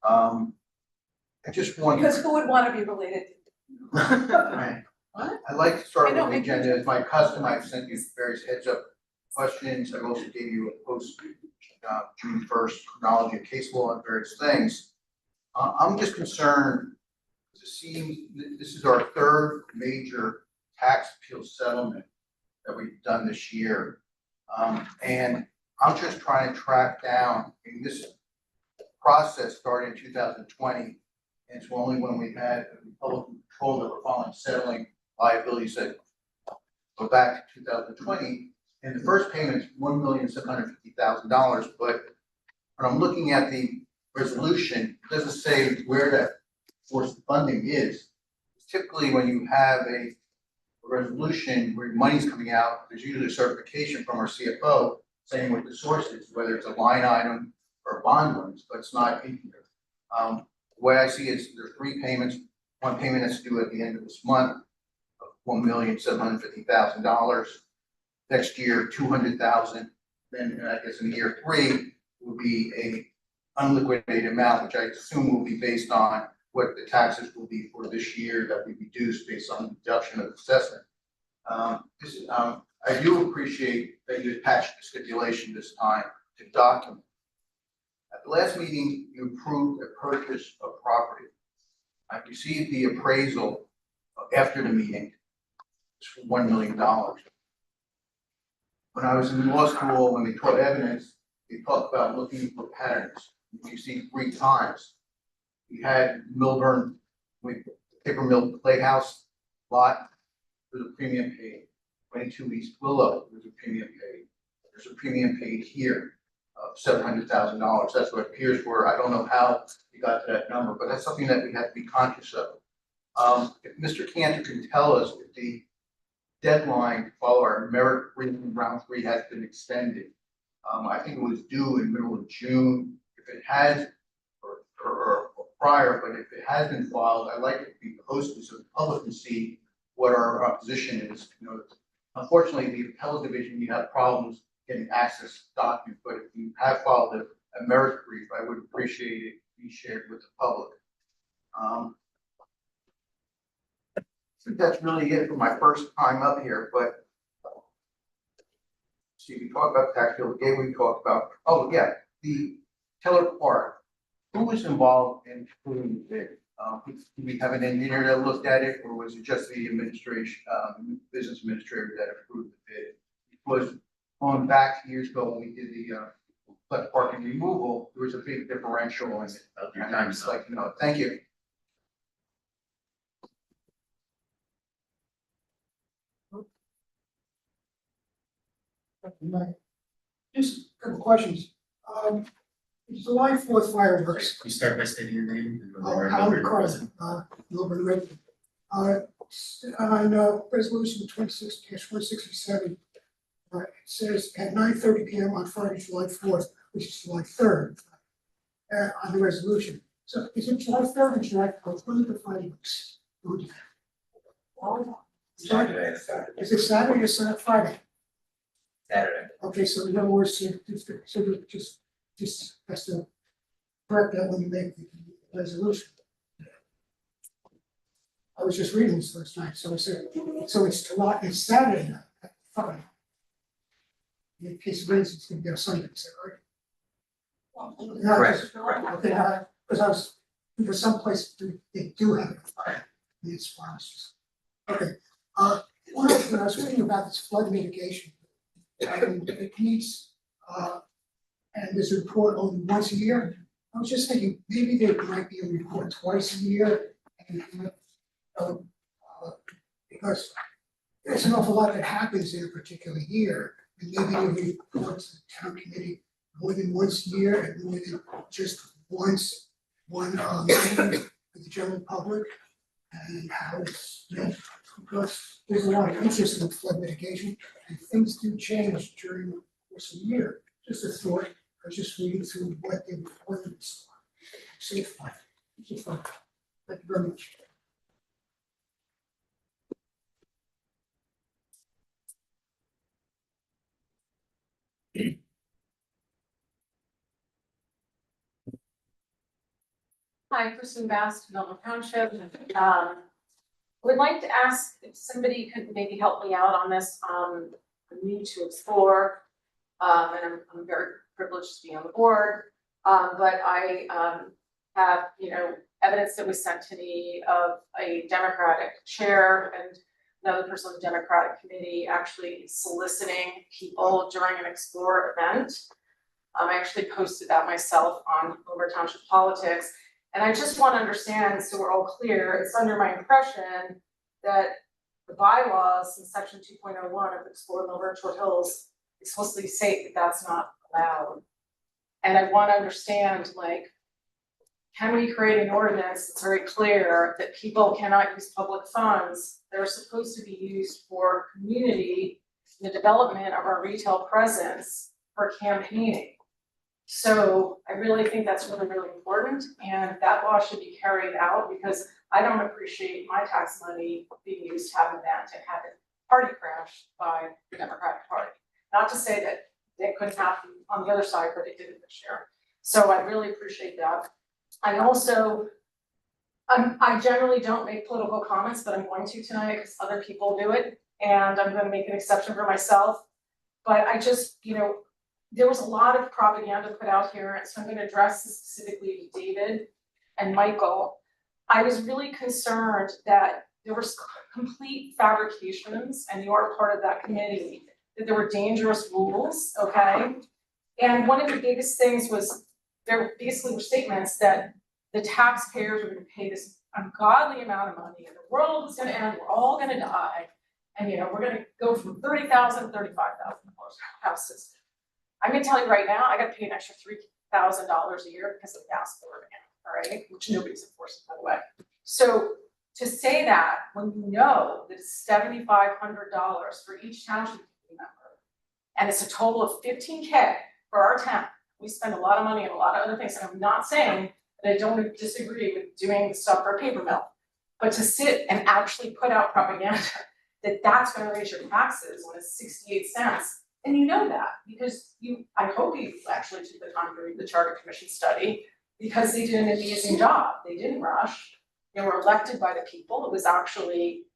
I just want. Because who would want to be related? Right. What? I'd like to start I know, with the make agenda. It's my custom. I've sent you various heads up questions. I also gave you a post June 1st chronology of case law and various things. I'm just concerned to see this is our third major tax appeal settlement that we've done this year. And I'm just trying to track down, I mean, this process started in 2020, and it's only when we had a Republican control that we're finally settling liabilities that go back to 2020. And the first payment is $1,750,000, but when I'm looking at the resolution, it doesn't say where that source of funding is. Typically, when you have a resolution where money's coming out, there's usually a certification from our CFO saying what the source is, whether it's a line item or bond loans, but it's not in here. The way I see it is there are three payments. One payment that's due at the end of this month of $1,750,000. Next year, $200,000. Then I guess in year three will be a unliquidated amount, which I assume will be based on what the taxes will be for this year that we reduce based on the deduction of assessment. I do appreciate that you attached the stipulation this time to document. At the last meeting, you approved a purchase of property. I received the appraisal after the meeting. It's for $1 million. When I was in law school, when they taught evidence, they talked about looking for patterns. You see 3 times. We had Milburn, Paper Mill Playhouse lot, there's a premium paid. 22 East Willow, there's a premium paid. There's a premium paid here of $700,000. That's what peers were. I don't know how you got to that number, but that's something that we have to be conscious of. If Mr. Cantor can tell us if the deadline to follow our merit rating round 3 has been extended. I think it was due in the middle of June. If it has, or prior, but if it has been filed, I'd like it to be posted so the public can see what our position is. You know, unfortunately, the appellate division, you have problems getting access to documents, but if you have filed a merit brief, I would appreciate it be shared with the public. I think that's really it for my first time up here, but see, we talked about tax bill, we talked about, oh yeah, the Keller Park. Who was involved in approving the bid? Did we have an engineer that looked at it, or was it just the administration, business administrator that approved the bid? Because going back years ago when we did the left parking removal, there was a big differential in it. And I was like, no, thank you. Just a couple questions. July 4th fireworks. You start by stating your name and whether Howard Carlson, Milburn Redmond. On resolution 26-167, it says at 9:30 p.m. on Friday, July 4th, which is July 3rd, on the resolution. So is it July 3rd or July 4th? When are the fireworks? Saturday. Is it Saturday or Friday? Saturday. Okay, so in other words, just has to correct that when you make the resolution. I was just reading this last night, so it's Saturday night, fine. In case it rains, it's gonna be on Sunday, is that right? Correct. Okay, because some places they do have it. It's fine. Okay, one other thing, I was reading about this flood mitigation. And it needs, and there's a report only once a year. I was just thinking, maybe there might be a report twice a year. And, because there's an awful lot that happens in a particular year. And maybe you report to the town committee more than once a year and more than just one meeting with the general public. And how it's, because there's a lot of interest in flood mitigation and things do change during the course of the year. Just a thought, I was just reading through what the requirements are. Safe life. Thank you very much. Hi, Kristen Bass, Milton Township. Would like to ask if somebody could maybe help me out on this. I'm new to Explore, and I'm very privileged to be on the board. But I have, evidence that was sent to me of a Democratic chair and another person on the Democratic committee actually soliciting people during an Explore event. I actually posted that myself on Over Township Politics. And I just want to understand, so we're all clear, it's under my impression that the bylaws in section 2.01 of Explore Milburn Short Hills explicitly state that that's not allowed. And I wanna understand, like, can we create an ordinance that's very clear that people cannot use public funds that are supposed to be used for community, the development of our retail presence for campaigning? So I really think that's really, really important, and that law should be carried out, because I don't appreciate my tax money being used to have an event and have it party crashed by the Democratic Party. Not to say that it couldn't happen on the other side, but it didn't this year. So I really appreciate that. I also, I generally don't make political comments, but I'm going to tonight because other people do it, and I'm gonna make an exception for myself. But I just, there was a lot of propaganda put out here, and so I'm gonna address this specifically to David and Michael. I was really concerned that there were complete fabrications, and you are part of that committee, that there were dangerous rules, okay? And one of the biggest things was, there basically were statements that the taxpayers were gonna pay this ungodly amount of money, and the world was gonna end, we're all gonna die. And we're gonna go from $30,000 to $35,000 houses. I'm gonna tell you right now, I gotta pay an extra $3,000 a year because of gas bill right now, all right, which nobody's enforcing, by the way. So to say that when you know that it's $7,500 for each township member, and it's a total of $15K for our town, we spend a lot of money on a lot of other things, and I'm not saying that I don't disagree with doing the stuff for a paper mill, but to sit and actually put out propaganda that that's gonna raise your taxes when it's 68 cents, and you know that, because I hope you actually took the time to read the Charter Commission study, because they did an amazing job. They didn't rush. They were elected by the people. It was actually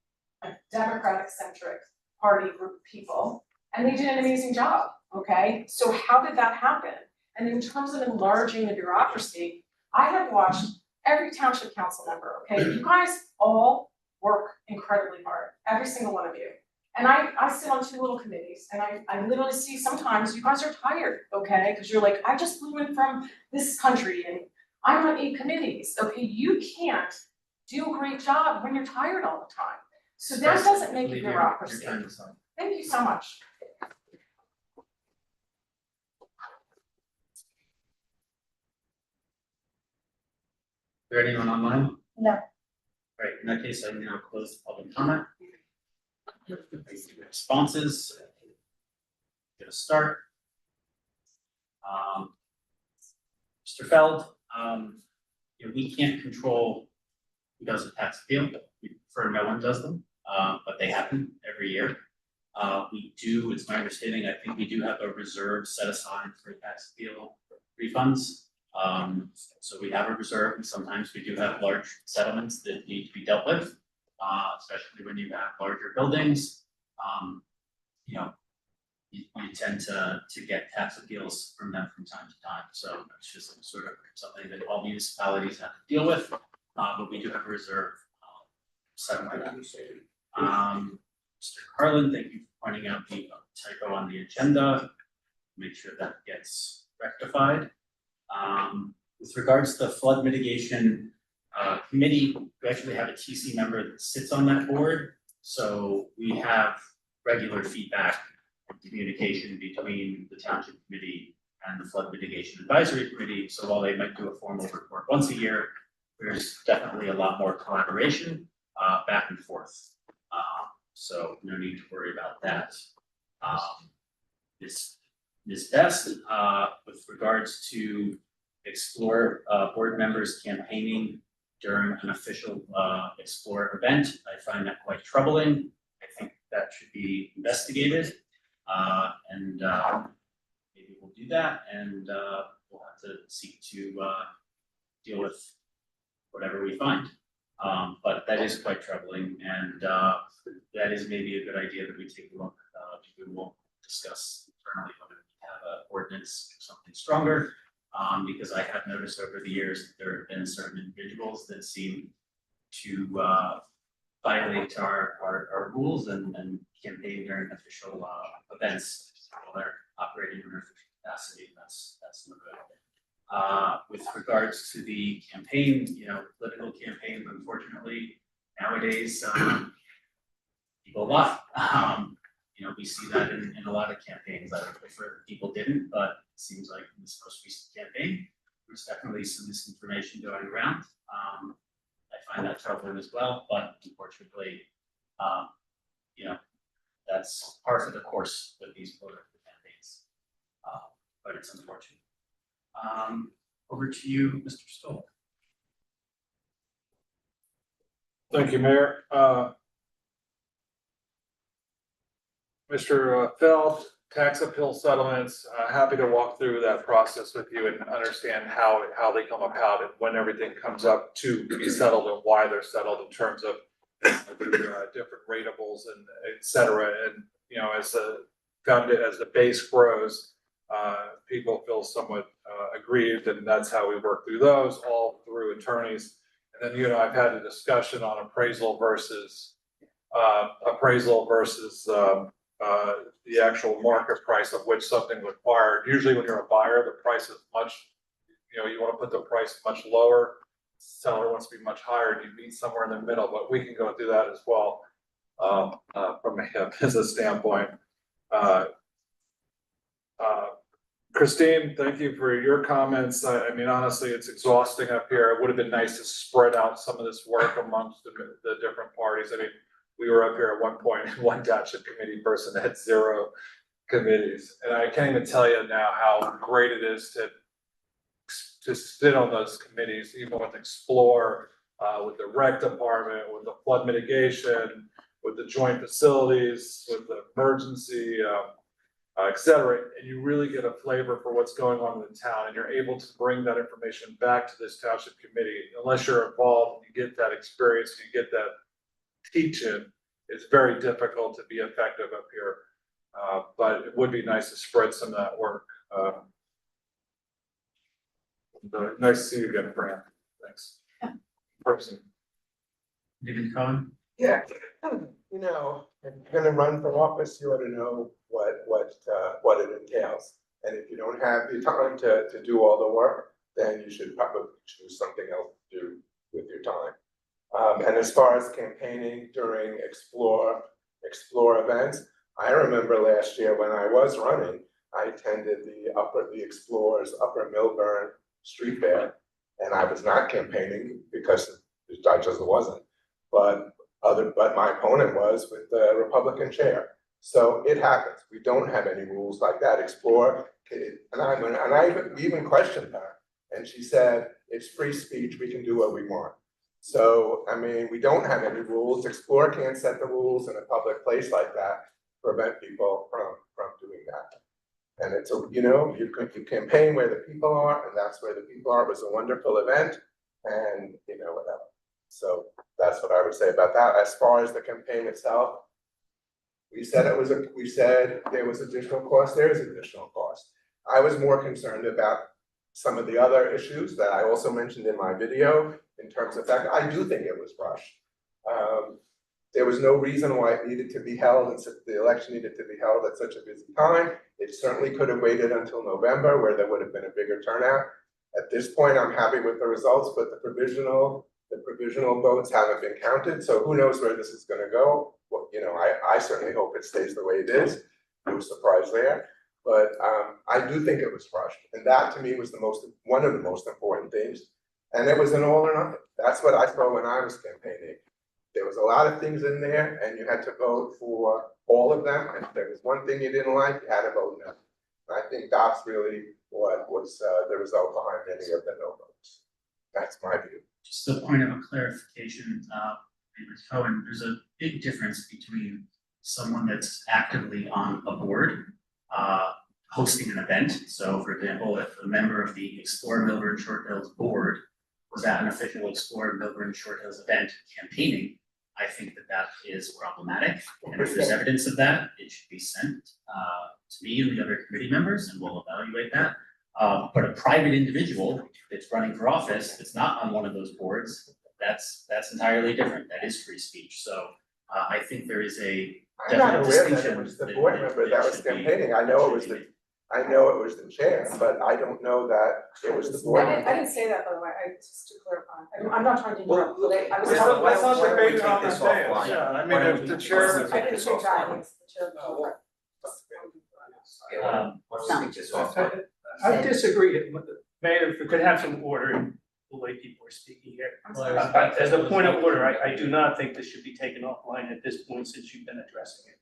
a Democratic-centric party group of people, and they did an amazing job, okay? So how did that happen? And in terms of enlarging the bureaucracy, I have watched every township council member, okay? You guys all work incredibly hard, every single one of you. And I sit on 2 little committees, and I literally see sometimes you guys are tired, okay? Because you're like, I just flew in from this country and I'm on 8 committees, okay? You can't do a great job when you're tired all the time. So that doesn't make a bureaucracy. Thank you so much. Is there anyone online? No. Right, in that case, I now close the public comment. Responses. Get a start. Mr. Feld, we can't control who does a tax appeal. We prefer no one does them, but they happen every year. We do, it's my understanding, I think we do have a reserve set aside for tax appeal refunds. So we have a reserve, and sometimes we do have large settlements that need to be dealt with, especially when you have larger buildings. You tend to get tax appeals from them from time to time, so it's just sort of something that all municipalities have to deal with, but we do have a reserve set by that. Mr. Carlin, thank you for pointing out the typo on the agenda, make sure that gets rectified. With regards to the flood mitigation committee, we actually have a TC member that sits on that board, so we have regular feedback and communication between the township committee and the flood mitigation advisory committee. So while they might do a formal report once a year, there's definitely a lot more collaboration back and forth. So no need to worry about that. Ms. Best, with regards to Explore board members campaigning during an official Explore event, I find that quite troubling. I think that should be investigated, and maybe we'll do that, and we'll have to seek to deal with whatever we find. But that is quite troubling, and that is maybe a good idea that we take a look. We will discuss internally whether we have an ordinance or something stronger, because I have noticed over the years that there have been certain individuals that seem to violate our rules and campaign during official events while they're operating in their official capacity. That's no good. With regards to the campaign, political campaigns, unfortunately, nowadays, people lie. we see that in a lot of campaigns. I would prefer people didn't, but it seems like in this most recent campaign, there's definitely some misinformation going around. I find that troubling as well, but unfortunately, that's part of the course with these political campaigns. But it's unfortunate. Over to you, Mr. Stoll. Thank you, Mayor. Mr. Feld, tax appeal settlements, happy to walk through that process with you and understand how they come about and when everything comes up to be settled and why they're settled in terms of different ratables and et cetera. And, as the base grows, people feel somewhat aggrieved, and that's how we work through those, all through attorneys. And then, I've had a discussion on appraisal versus the actual market price of which something was acquired. Usually when you're a buyer, the price is much, you want to put the price much lower. Seller wants to be much higher, and you meet somewhere in the middle, but we can go through that as well from a business standpoint. Christine, thank you for your comments. I mean, honestly, it's exhausting up here. It would have been nice to spread out some of this work amongst the different parties. I mean, we were up here at one point, one township committee person had 0 committees. And I can't even tell you now how great it is to sit on those committees, even with Explore, with the rec department, with the flood mitigation, with the joint facilities, with the emergency, et cetera. And you really get a flavor for what's going on in the town, and you're able to bring that information back to this township committee. Unless you're involved, you get that experience, you get that teach-in. It's very difficult to be effective up here, but it would be nice to spread some of that work. Nice to see you again, Fran. Thanks. Person. David Cohen. Yeah, if you're gonna run for office, you ought to know what it entails. And if you don't have the time to do all the work, then you should probably choose something else to do with your time. And as far as campaigning during Explore events, I remember last year when I was running, I attended the Explorer's Upper Milburn Street Fair, and I was not campaigning because I just wasn't. But my opponent was with the Republican chair. So it happens. We don't have any rules like that. Explore, and I even questioned her, and she said, it's free speech, we can do what we want. So, I mean, we don't have any rules. Explore can't set the rules in a public place like that, prevent people from doing that. And it's, you campaign where the people are, and that's where the people are. It was a wonderful event, and whatever. So that's what I would say about that. As far as the campaign itself, we said there was additional cost. There is additional cost. I was more concerned about some of the other issues that I also mentioned in my video in terms of fact, I do think it was rushed. There was no reason why it needed to be held, and the election needed to be held at such a busy time. It certainly could have waited until November, where there would have been a bigger turnout. At this point, I'm happy with the results, but the provisional votes haven't been counted, so who knows where this is going to go. Well, I certainly hope it stays the way it is. No surprise there. But I do think it was rushed, and that to me was one of the most important things. And it was an all or nothing. That's what I saw when I was campaigning. There was a lot of things in there, and you had to vote for all of them. And if there was one thing you didn't like, you had to vote no. And I think that's really what was the result behind any of the no votes. That's my view. Just a point of a clarification, David Cohen, there's a big difference between someone that's actively on a board hosting an event. So for example, if a member of the Explore Milburn Short Hills board was at an official Explore Milburn Short Hills event campaigning, I think that is problematic. And if there's evidence of that, it should be sent to me and the other committee members, and we'll evaluate that. But a private individual that's running for office, that's not on one of those boards, that's entirely different. That is free speech. So I think there is a I'm not definite aware that distinction. it was the board member that was campaigning. I know it was I know it was the chair, but I don't know that it was the board. I didn't say that, by the way, just to clarify, I'm not trying to interrupt, but I was Let's talking. not- let's not why don't we debate take on this the dais. offline? Yeah, I Why don't mean, we- if the chair. let's I take didn't this say offline. driving, the chair. Yeah, why don't we take this off? I disagree, Mayor, if we could have some order in the way people are speaking here. As a point of order, I do not think this should be taken offline at this point since you've been addressing it.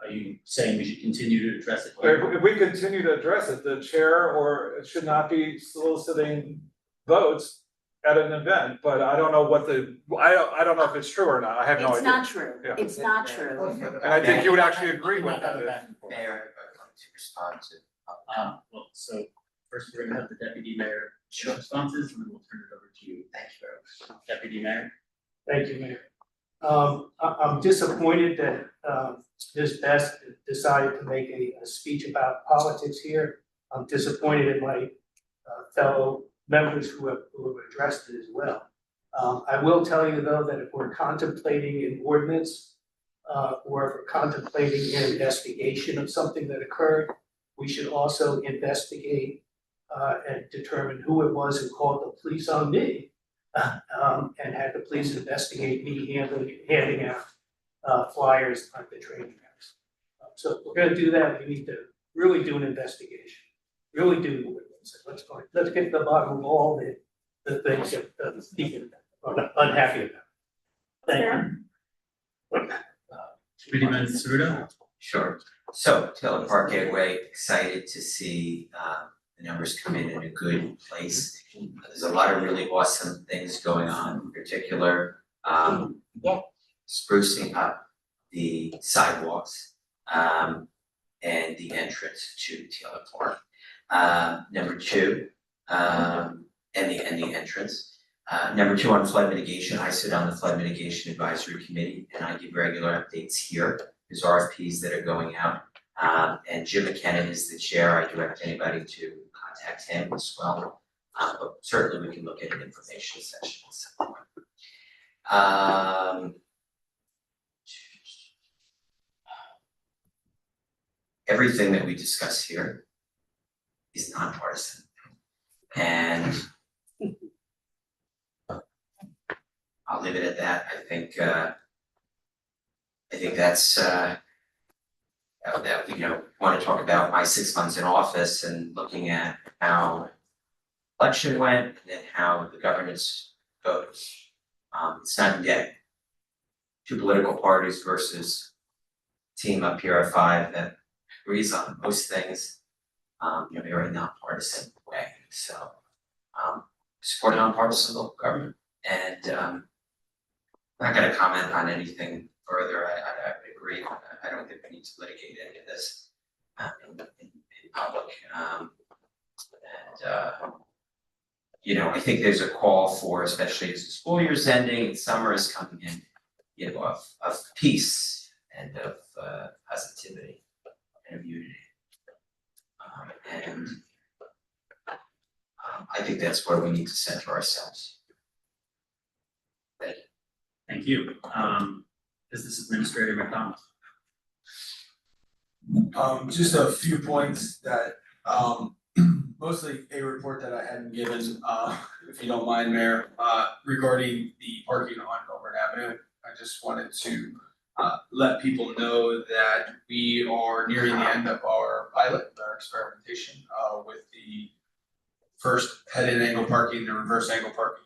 Are you saying we should continue to address it? If we continue to address it, the chair or it should not be soliciting votes at an event, but I don't know what I don't know if it's true or not, I have no idea. It's not true, Yeah. it's not true. And I think you would actually agree with that. Mayor, I'd like to respond to. Well, so first we're gonna have the deputy mayor share responses, and then we'll turn it over to you. Thank you very much. Deputy mayor. Thank you, Mayor. I'm disappointed that, Ms. Best decided to make a speech about politics here. I'm disappointed in my, fellow members who have addressed it as well. I will tell you though, that if we're contemplating an ordinance, or if we're contemplating an investigation of something that occurred, we should also investigate, and determine who it was who called the police on me. And had the police investigate me handing out flyers on the training house. So if we're gonna do that, we need to really do an investigation, really do what it is. Let's get to the bottom of all the things that people are unhappy about. Thank you. Committeeman Ceruto. Sure. So Taylor Park Gateway, excited to see the numbers come in a good place. There's a lot of really awesome things going on, in particular, sprucing up the sidewalks and the entrance to Taylor Park. Number two, and the entrance. Number two, on flood mitigation, I sit on the flood mitigation advisory committee and I give regular updates here. There's RFPs that are going out. And Jim McKenna is the chair. I direct anybody to contact him as well. But certainly we can look at an information session at some point. Everything that we discuss here is nonpartisan. And I'll leave it at that. I think that's that, you know, want to talk about my 6 months in office and looking at how election went and then how the governance goes. It's not and day. Two political parties versus team up here at 5 that agrees on most things, in a very nonpartisan way. So, support nonpartisan local government, and I'm not going to comment on anything further. I agree. I don't think we need to litigate any of this in public. You know, I think there's a call for, especially as the school year's ending and summer is coming in, you know, of peace and of positivity and of unity. I think that's where we need to center ourselves. Thank you. Business Administrator McDonald. Just a few points that, mostly a report that I hadn't given, if you don't mind, Mayor, regarding the parking on Melbourne Avenue. I just wanted to let people know that we are nearing the end of our pilot, our experimentation, with the first head-in angle parking, the reverse angle parking.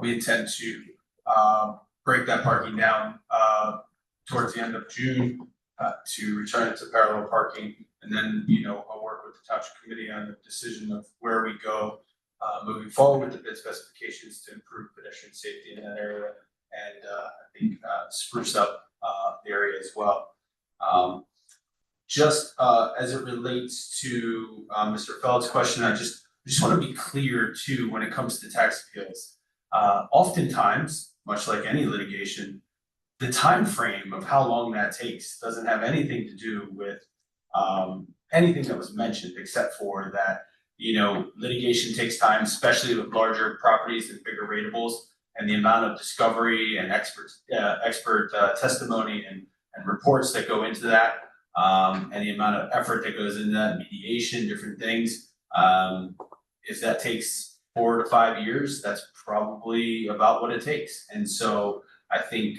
We intend to break that parking down towards the end of June to return it to parallel parking. And then, you know, I'll work with the Township Committee on the decision of where we go moving forward with the bid specifications to improve pedestrian safety in that area. And I think spruce up the area as well. Just as it relates to Mr. Feld's question, I just want to be clear too, when it comes to tax appeals. Oftentimes, much like any litigation, the time frame of how long that takes doesn't have anything to do with anything that was mentioned, except for that, you know, litigation takes time, especially with larger properties and bigger ratables, and the amount of discovery and expert testimony and and reports that go into that, and the amount of effort that goes into that, mediation, different things. If that takes 4 to 5 years, that's probably about what it takes. And so I think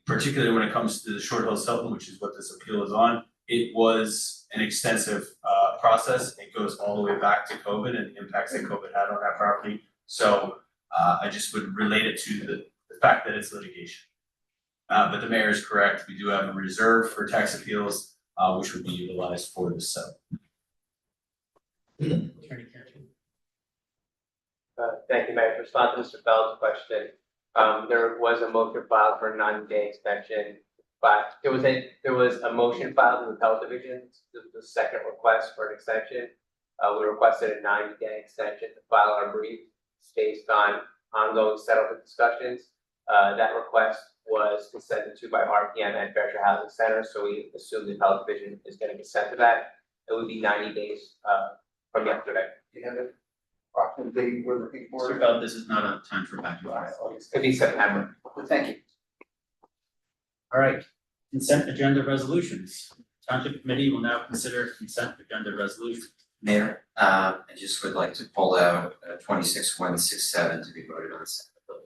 particularly when it comes to the Short Hills Hilton, which is what this appeal is on, it was an extensive process. It goes all the way back to COVID and the impacts that COVID had on that property. So I just would relate it to the fact that it's litigation. But the mayor is correct. We do have a reserve for tax appeals, which would be utilized for this settlement. Attorney Cantor. Thank you, Mayor. To respond to Mr. Bell's question, there was a motion filed for a 90-day extension, but there was a motion filed in the appellate division, the second request for an extension. We requested a 90-day extension to file our brief based on ongoing settlement discussions. That request was consented to by RPM and Fairshire Housing Center, so we assume the appellate division is going to consent to that. It would be 90 days from yesterday. Do you have it? Approximate date we're looking for? Mr. Bell, this is not a time for back to back. It'd be September. Thank you. All right, consent agenda resolutions. Township committee will now consider consent agenda resolutions. Mayor, I just would like to pull out 26167 to be voted on separately.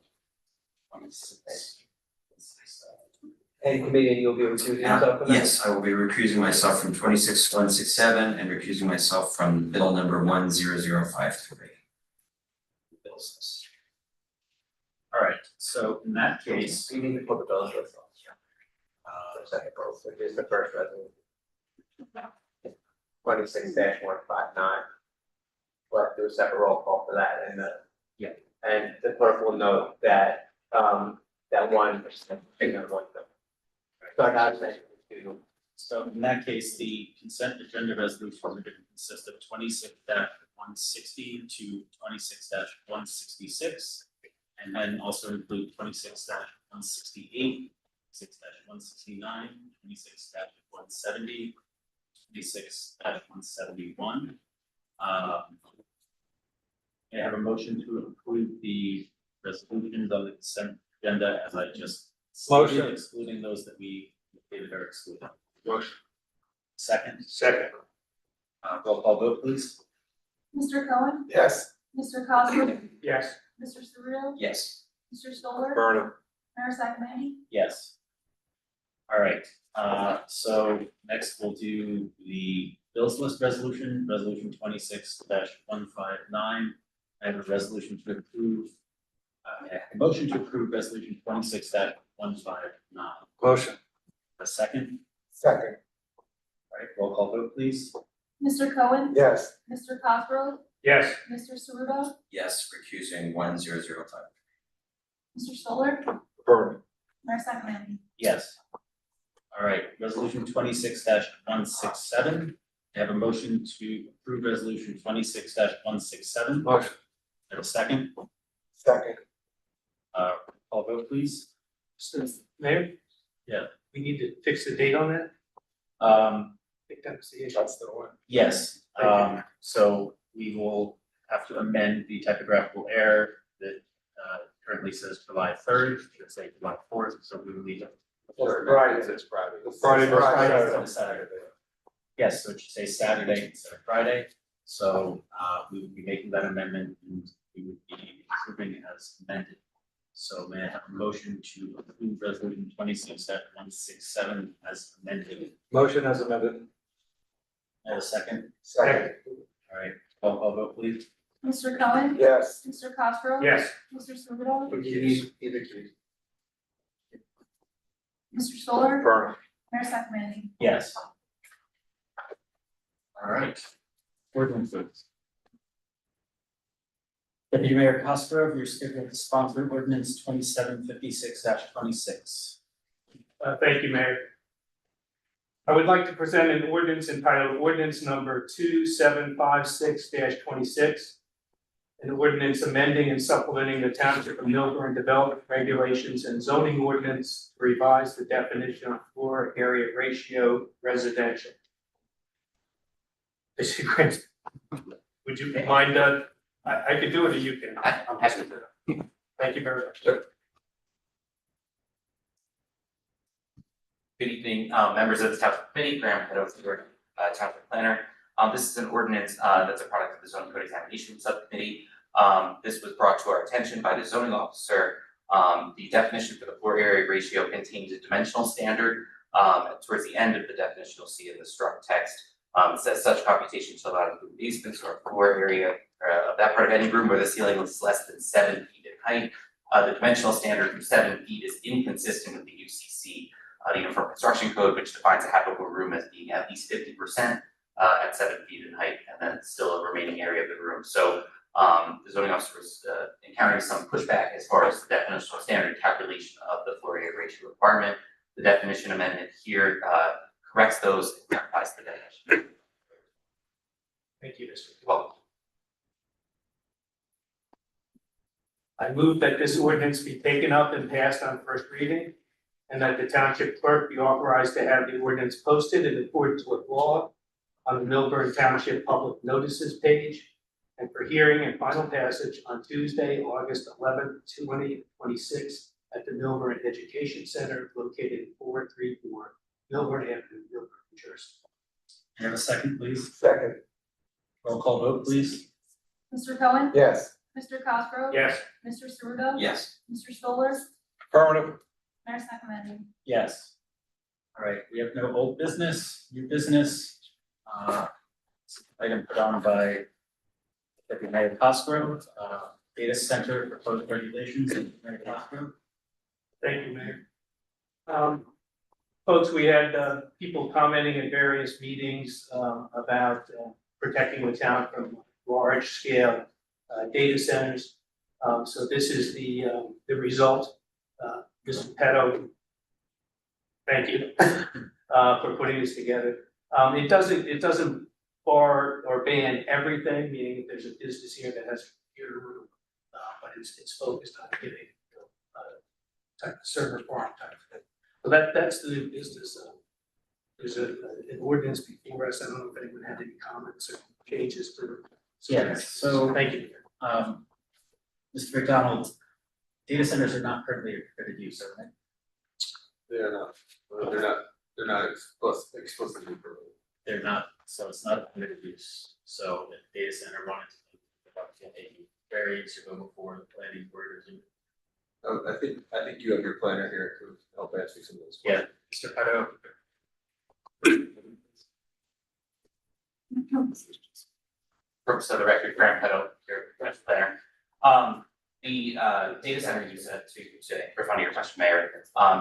And committee, you'll be recusing yourself from that? Yes, I will be recusing myself from 26167 and recusing myself from bill number 10053. Bills list. All right, so in that case, You need to put the bills list on. Second bill, which is the first resolution. 26-159. We'll have to do a separate roll call for that and Yeah. And the clerk will note that that 1%, figure 1. So I got to so in that case, the consent agenda resolutions are going to consist of 26-160 to 26-166, and then also include 26-168, 26-169, 26-170, 26-171. May I have a motion to approve the resolutions on the consent agenda as I just stated, Motion. excluding those that we stated are excluded? Motion. Second, Second. roll call vote, please. Mr. Cohen, Yes. Mr. Cosgrove, Yes. Mr. Ceruto, Yes. Mr. Stoller, Burnham. Mayor Sakamaney, Yes. All right, so next we'll do the bills list resolution, resolution 26-159. I have a resolution to approve, a motion to approve resolution 26-159. Motion. A second, Second. all right, roll call vote, please. Mr. Cohen, Yes. Mr. Cosgrove, Yes. Mr. Ceruto, Yes, recusing 1005. Mr. Stoller, Burnham. Mayor Sakamaney. Yes. All right, resolution 26-167. I have a motion to approve resolution 26-167. Motion. I have a second, Second. call vote, please. Mayor? Yeah. We need to fix the date on that? I think that was the issue. That's the one. Yes, so we will have to amend the typographical error that currently says July 3rd, it should say July 4th, so we will need to. Friday. It's Friday. Friday versus Friday. Saturday. Yes, so it should say Saturday instead of Friday, so we would be making that amendment and we would be approving it as amended. So may I have a motion to approve resolution 26-167 as amended? Motion as amended. I have a second, Second. all right, roll call vote, please. Mr. Cohen, Yes. Mr. Cosgrove, Yes. Mr. Ceruto, Either key. Mr. Stoller, Burnham. Mayor Sakamaney. Yes. All right. Ordinances. Deputy Mayor Cosgrove, you're scheduled to sponsor ordinance 2756-26. Thank you, Mayor. I would like to present an ordinance entitled ordinance number 2756-26. An ordinance amending and supplementing the Township of Milburn Development Regulations and Zoning Ordinance to revise the definition of floor area ratio residential. Mr. Grant, would you mind, I could do it or you can. I'm happy to do it. Thank you very much. Good evening, members of the Township Committee, Graham Pedo, Township Planner. This is an ordinance that's a product of the zoning code examination subcommittee. This was brought to our attention by the zoning officer. The definition for the floor area ratio contains a dimensional standard. Towards the end of the definition, you'll see in the struck text, it says such computation shall not include basements or floor area of that part of any room where the ceiling is less than 7 feet in height. The dimensional standard from 7 feet is inconsistent with the UCC, the Uniform Construction Code, which defines a habitable room as being at least 50% at 7 feet in height, and then still a remaining area of the room. So the zoning officer was encountering some pushback as far as the definitional standard calculation of the floor area ratio requirement. The definition amendment here corrects those and clarifies the definition. Thank you, Mr. You're welcome. I move that this ordinance be taken up and passed on first reading, and that the township clerk be authorized to have the ordinance posted in accordance with law on the Milburn Township Public Notices page, and for hearing and final passage on Tuesday, August 11th, 2026, at the Milburn Education Center located at 434 Milburn Avenue, Milburn, New Jersey. Can I have a second, please? Second, Roll call vote, please. Mr. Cohen? yes. Mr. Cosgrove? Yes. Mr. Ceruto? Yes. Mr. Stoller? Affirmative. Mayor Sakamanning? Yes. All right, we have no old business, new business. Item put on by Deputy Mayor Cosgrove, data center proposed regulations, Mayor Cosgrove. Thank you, Mayor. Folks, we had people commenting in various meetings about protecting the town from large scale data centers. So this is the result. Mr. Petto, thank you for putting this together. It doesn't bar or ban everything, meaning if there's a business here that has a computer room, but it's focused on giving type of server farm type of thing. So that's the new business. There's an ordinance before us. I don't know if anyone had any comments or changes to. Yes, so Thank you. Mr. McDonald, data centers are not currently a permitted use, are they? They're not explicitly prohibited. They're not, so it's not a permitted use. So if data center wanted to get a variance or go before the planning board or something. I think you have your planner here to help answer some of those Yeah, questions. Mr. Petto. Purpose of the record, Graham Pedo, your planner. The data center use to respond to your question, Mayor.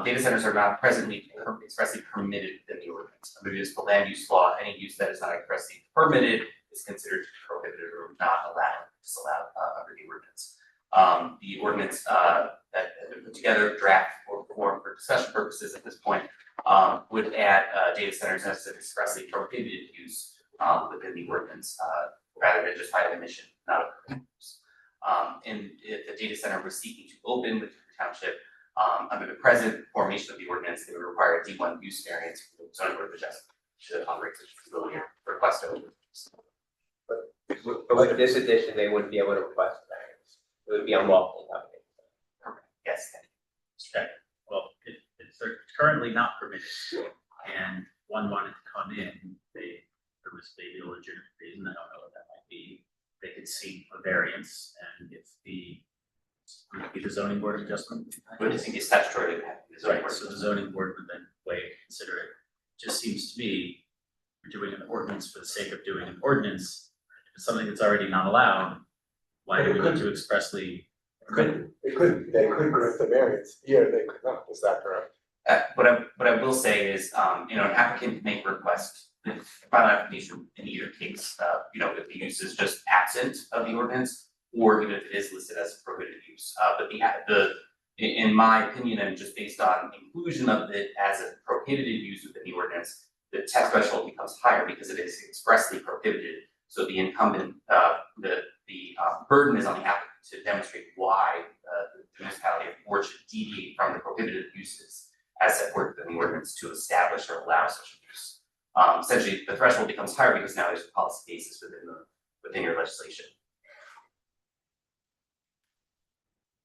Data centers are not presently expressly permitted within the ordinance. Under municipal land use law, any use that is not expressly permitted is considered prohibited or not allowed, disallowed under the ordinance. The ordinance that has been put together, draft or for discussion purposes at this point, would add data centers as an expressly prohibited use within the ordinance, rather than just by admission, not a permitted use. And if the data center was seeking to open with the township, under the present formation of the ordinance, they would require a D1 use variance from the zoning board of adjustment to operate such a facility or request to open. But with this addition, they wouldn't be able to request a variance. It would be unlawful. Yes, thank you. Okay, well, it's currently not permitted, and one wanted to come in, there was maybe a legitimate reason, I don't know what that might be. They could seek a variance, and if the zoning board of adjustment. But I think it's statutory to have the zoning Right, board. so the zoning board would then weigh and consider it. Just seems to me, we're doing an ordinance for the sake of doing an ordinance. If it's something that's already not allowed, why do we need to expressly permit it? They could grant the variance, here they could not, is that correct? What I will say is, an applicant can make a request, file an application in either case, if the use is just absent of the ordinance, or even if it is listed as a prohibited use. But in my opinion, and just based on inclusion of it as a prohibited use within the ordinance, the tax threshold becomes higher because it is expressly prohibited. So the incumbent, the burden is on the applicant to demonstrate why the municipality or board should deviate from the prohibited uses as set forth within the ordinance to establish or allow such a use. Essentially, the threshold becomes higher because now there's a policy basis within your legislation.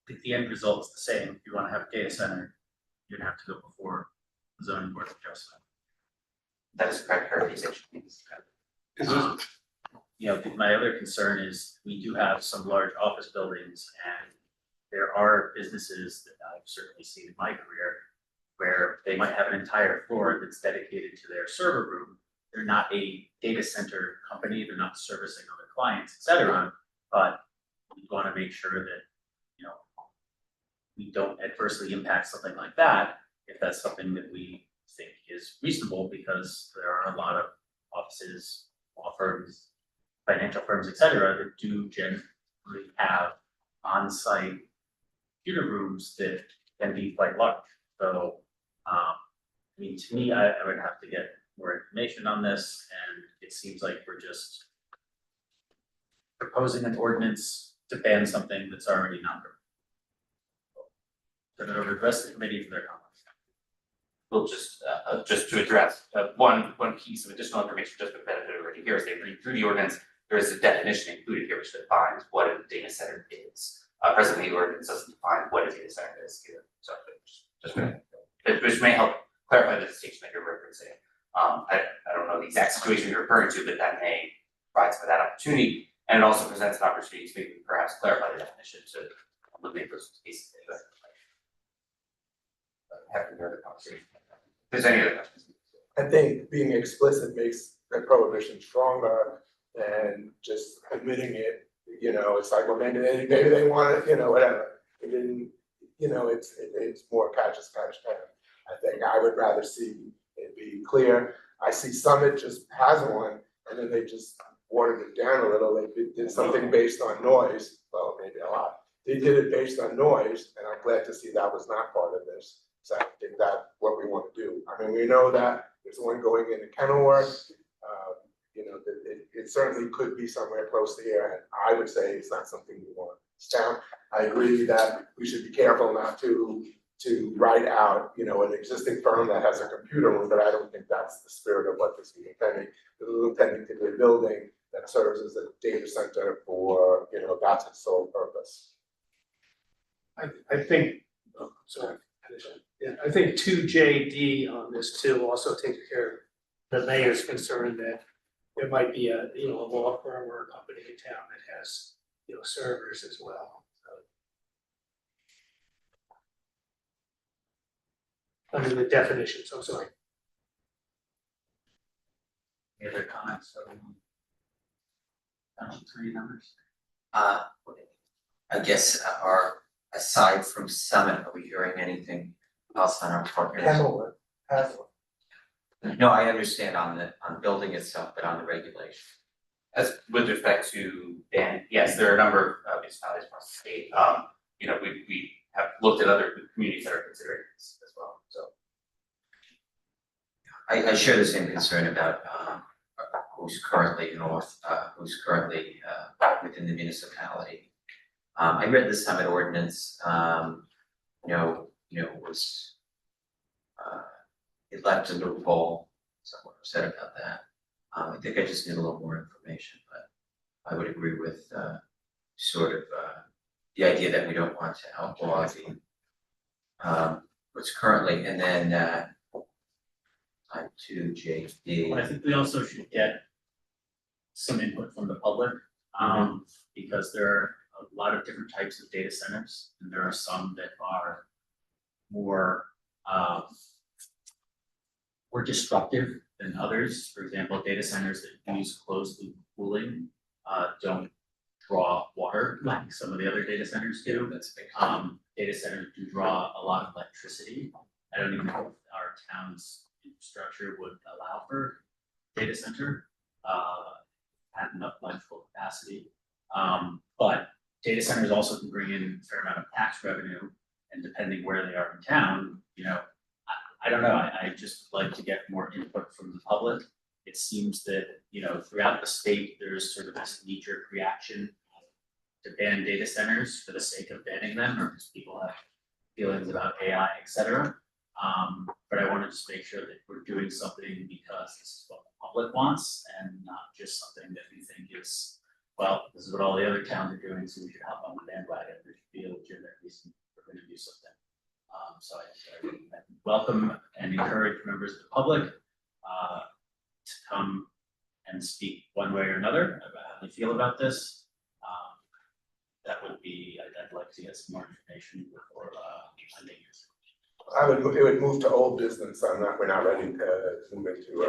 I think the end result is the same. If you want to have a data center, you're gonna have to go before zoning board of adjustment. That is correct clarification. You know, my other concern is we do have some large office buildings and there are businesses that I've certainly seen in my career where they might have an entire floor that's dedicated to their server room. They're not a data center company, they're not servicing other clients, et cetera, but we want to make sure that, you know, we don't adversely impact something like that if that's something that we think is reasonable, because there are a lot of offices, law firms, financial firms, et cetera, that do generally have on-site computer rooms that can be quite large. So, I mean, to me, I would have to get more information on this, and it seems like we're just proposing an ordinance to ban something that's already not. Turn it over to the rest of the committee for their comments. We'll just to address, one piece of additional information, just for the benefit of everybody here, as they read through the ordinance, there is a definition included here which defines what a data center is. Presently, the ordinance doesn't define what a data center is either, so which may help clarify the distinction that you're referencing. I don't know the exact situation you're referring to, but that may provide some of that opportunity, and it also presents an opportunity to maybe perhaps clarify the definition to eliminate those cases. Having another conversation. If there's any other questions? I think being explicit makes the prohibition stronger than just admitting it. You know, it's like, well, maybe they want it, you know, whatever. It didn't, you know, it's more catch as catch can. I think I would rather see it be clear. I see Summit just has one, and then they just watered it down a little. They did something based on noise, well, maybe a lot. They did it based on noise, and I'm glad to see that was not part of this. So I think that's what we want to do. I mean, we know that there's one going into Kenilworth. You know, it certainly could be somewhere close to here, and I would say it's not something we want to down. I agree that we should be careful not to write out, you know, an existing firm that has a computer room, but I don't think that's the spirit of what this is intending. This is intending to be a building that serves as a data center for, you know, that's its sole purpose. I think, oh, sorry, yeah, I think 2JD on this too also takes care of the mayor's concern that there might be a, you know, a law firm or a company in town that has, you know, servers as well. So, under the definitions, I'm sorry. Any other comments? Township 3 numbers? I guess, aside from Summit, are we hearing anything else on our partners? Kenilworth has one. No, I understand on the building itself, but on the regulation. As with respect to ban, yes, there are a number of municipalities across the state. You know, we have looked at other communities that are considering this as well, so. I share the same concern about who's currently within the municipality. I read the Summit ordinance, was it left a loophole, someone said about that. I think I just need a little more information, but I would agree with the idea that we don't want to outlaw what's currently, and then on 2JD. I think we also should get some input from the public, because there are a lot of different types of data centers, and there are some that are more disruptive than others. For example, data centers that use closed loop cooling don't draw water like some of the other data centers do. That's big. Data centers do draw a lot of electricity. I don't even know if our town's infrastructure would allow for data center at enough electrical capacity. But data centers also can bring in a fair amount of tax revenue, and depending where they are in town, you know, I don't know, I just like to get more input from the public. It seems that, you know, throughout the state, there's sort of this knee-jerk reaction to ban data centers for the sake of banning them, or because people have feelings about AI, et cetera. But I want to just make sure that we're doing something because this is what the public wants, and not just something that we think is, well, this is what all the other towns are doing, so we should hop on the bandwagon. There should be a legitimate reason we're going to do something. So I welcome and encourage members of the public to come and speak one way or another about how they feel about this. That would be, I'd like to get some more information before ending it. It would move to old business. We're not ready to move into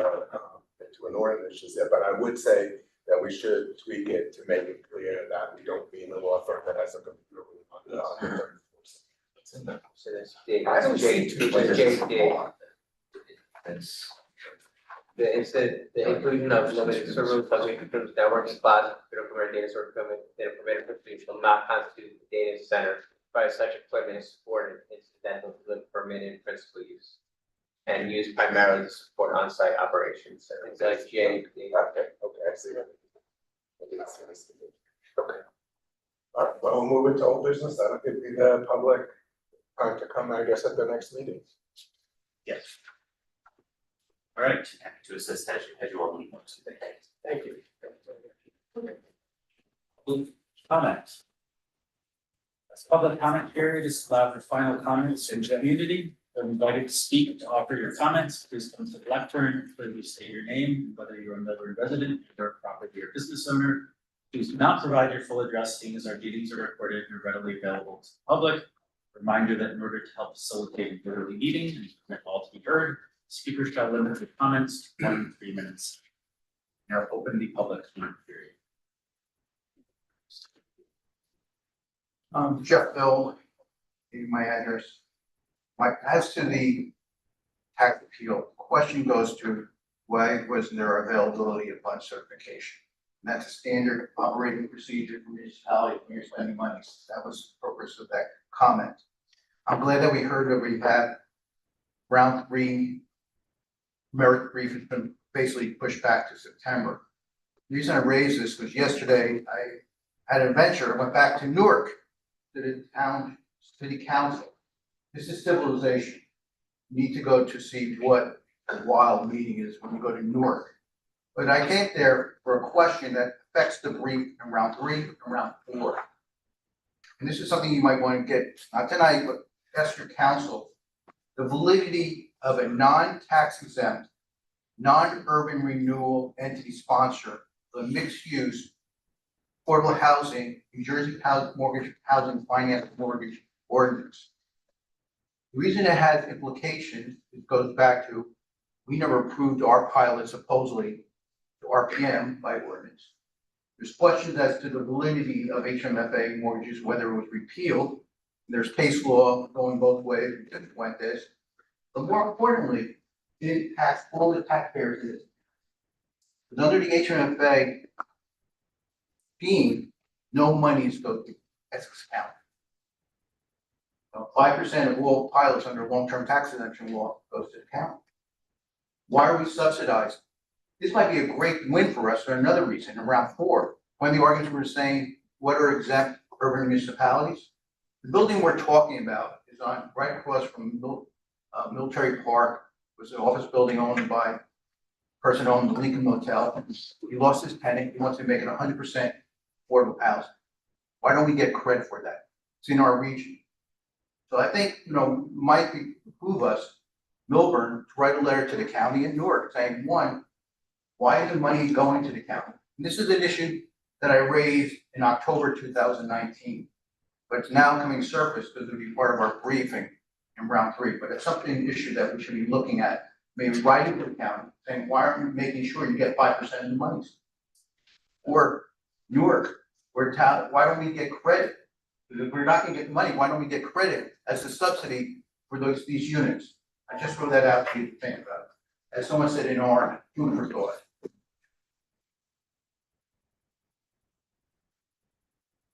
an ordinance just yet, but I would say that we should tweak it to make it clear that we don't mean a law firm that has a computer room on the 34th. It's in there. So that's J. I don't see too much. JD. It's the inclusion of limited server subject to terms networking class, computer program data source equipment, data provider principally shall not constitute the data center. By such equipment is supported incidental to the permitted principal use. And used primarily to support on-site operations. So it's like JD. Okay, I see. Okay. All right, well, we'll move into old business. That'll give the public time to come, I guess, at the next meeting. Yes. All right, Happy to assist as you all need. Thank you. comments. As public comment period is allowed for final comments in community. You're invited to speak, to offer your comments. Please come to the lectern, clearly state your name, whether you're a Millburn resident, or property or business owner. Please do not provide your full address, seeing as our meetings are recorded and are readily available to the public. Reminder that in order to help facilitate an orderly meeting and permit all to be heard, speakers shall limit their comments to 1 to 3 minutes. Now open the public comment period. Jeff Bill, give you my address. As to the tax appeal, question goes to why wasn't there availability of fund certification? And that's a standard operating procedure for municipality when you're spending money. That was the purpose of that comment. I'm glad that we heard that we had round 3 merit brief has been basically pushed back to September. The reason I raised this was yesterday I had an adventure. I went back to Newark to the town city council. This is civilization. You need to go to see what a wild meeting is when you go to Newark. But I came there for a question that affects the brief in round 3 and round 4. And this is something you might want to get, not tonight, but ask your council. The validity of a non-tax exempt, non-urban renewal entity sponsor, the mixed use, affordable housing, New Jersey mortgage housing finance mortgage ordinance. The reason it has implications, it goes back to, we never approved our pilot supposedly to RPM by ordinance. There's questions as to the validity of HMFA mortgages, whether it was repealed. There's case law going both ways, went this. But more importantly, it impacts all the taxpayers. Because under the HMFA scheme, no monies go to Essex County. 5% of all pilots under long-term tax exemption law goes to the county. Why are we subsidized? This might be a great win for us for another reason. In round 4, when the arguments were saying what are exempt urban municipalities, the building we're talking about is on right across from Military Park. It was an office building owned by a person who owned the Lincoln Motel. He lost his tenant. He wants to make it 100% affordable housing. Why don't we get credit for that? It's in our region. So I think, might behoove us, Millburn, to write a letter to the county in Newark saying, 1, why is the money going to the county? And this is an issue that I raised in October 2019, but it's now coming surface because it'll be part of our briefing in round 3. But it's an issue that we should be looking at, maybe writing to the county saying, why aren't you making sure you get 5% of the monies? Or Newark, why don't we get credit? If we're not going to get the money, why don't we get credit as a subsidy for these units? I just wrote that out for you to think about. As someone said in our food for thought.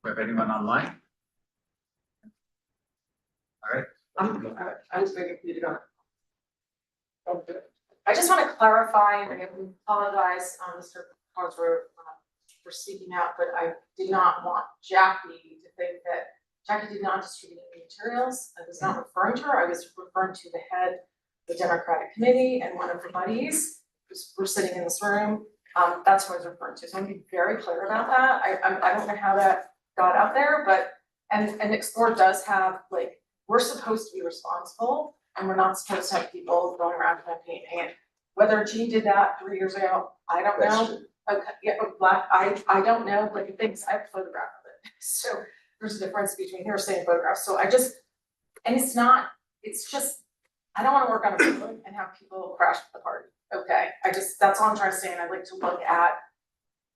We have anyone online? All right. I was waiting for you to go. I just want to clarify, and I apologize, Mr. Carter, for speaking out, but I did not want Jackie to think that Jackie did not distribute any materials. I was not referring to her. I was referring to the head of the Democratic Committee and one of her buddies who's we're sitting in this room. That's who I was referring to. So I'm gonna be very clear about that. I don't know how that got out there, but and Explore does have, like, we're supposed to be responsible and we're not supposed to have people going around and painting it. Whether G did that 3 years ago, I don't know. Okay, yeah, black, I don't know, but it thinks I have a photograph of it, so there's a difference between hearsay and photographs, so I just, and it's not, it's just, I don't wanna work on a road and have people crash the party, okay? That's all I'm trying to say, and I'd like to look at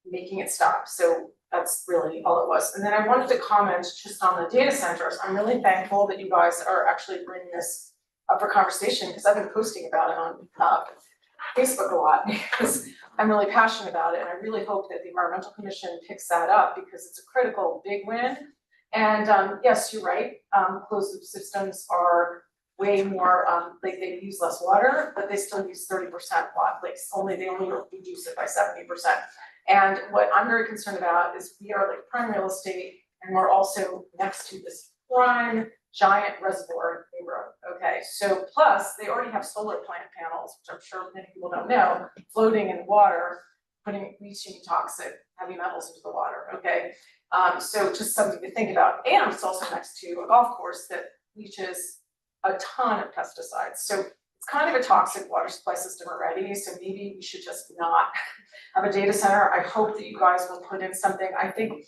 making it stop, so that's really all it was. And then I wanted to comment just on the data centers. I'm really thankful that you guys are actually bringing this up for conversation, because I've been posting about it on Facebook a lot, because I'm really passionate about it, and I really hope that the Environmental Commission picks that up, because it's a critical big win. And yes, you're right, closed loop systems are way more, like they use less water, but they still use 30% watt, they only reduce it by 70%. And what I'm very concerned about is we are like prime real estate, and we're also next to this prime giant reservoir neighborhood, okay? So plus, they already have solar plant panels, which I'm sure many people don't know, floating in water, leaching toxic heavy metals into the water, okay? So just something to think about. And it's also next to a golf course that leaches a ton of pesticides. So it's kind of a toxic water supply system already, so maybe we should just not have a data center. I hope that you guys will put in something. I think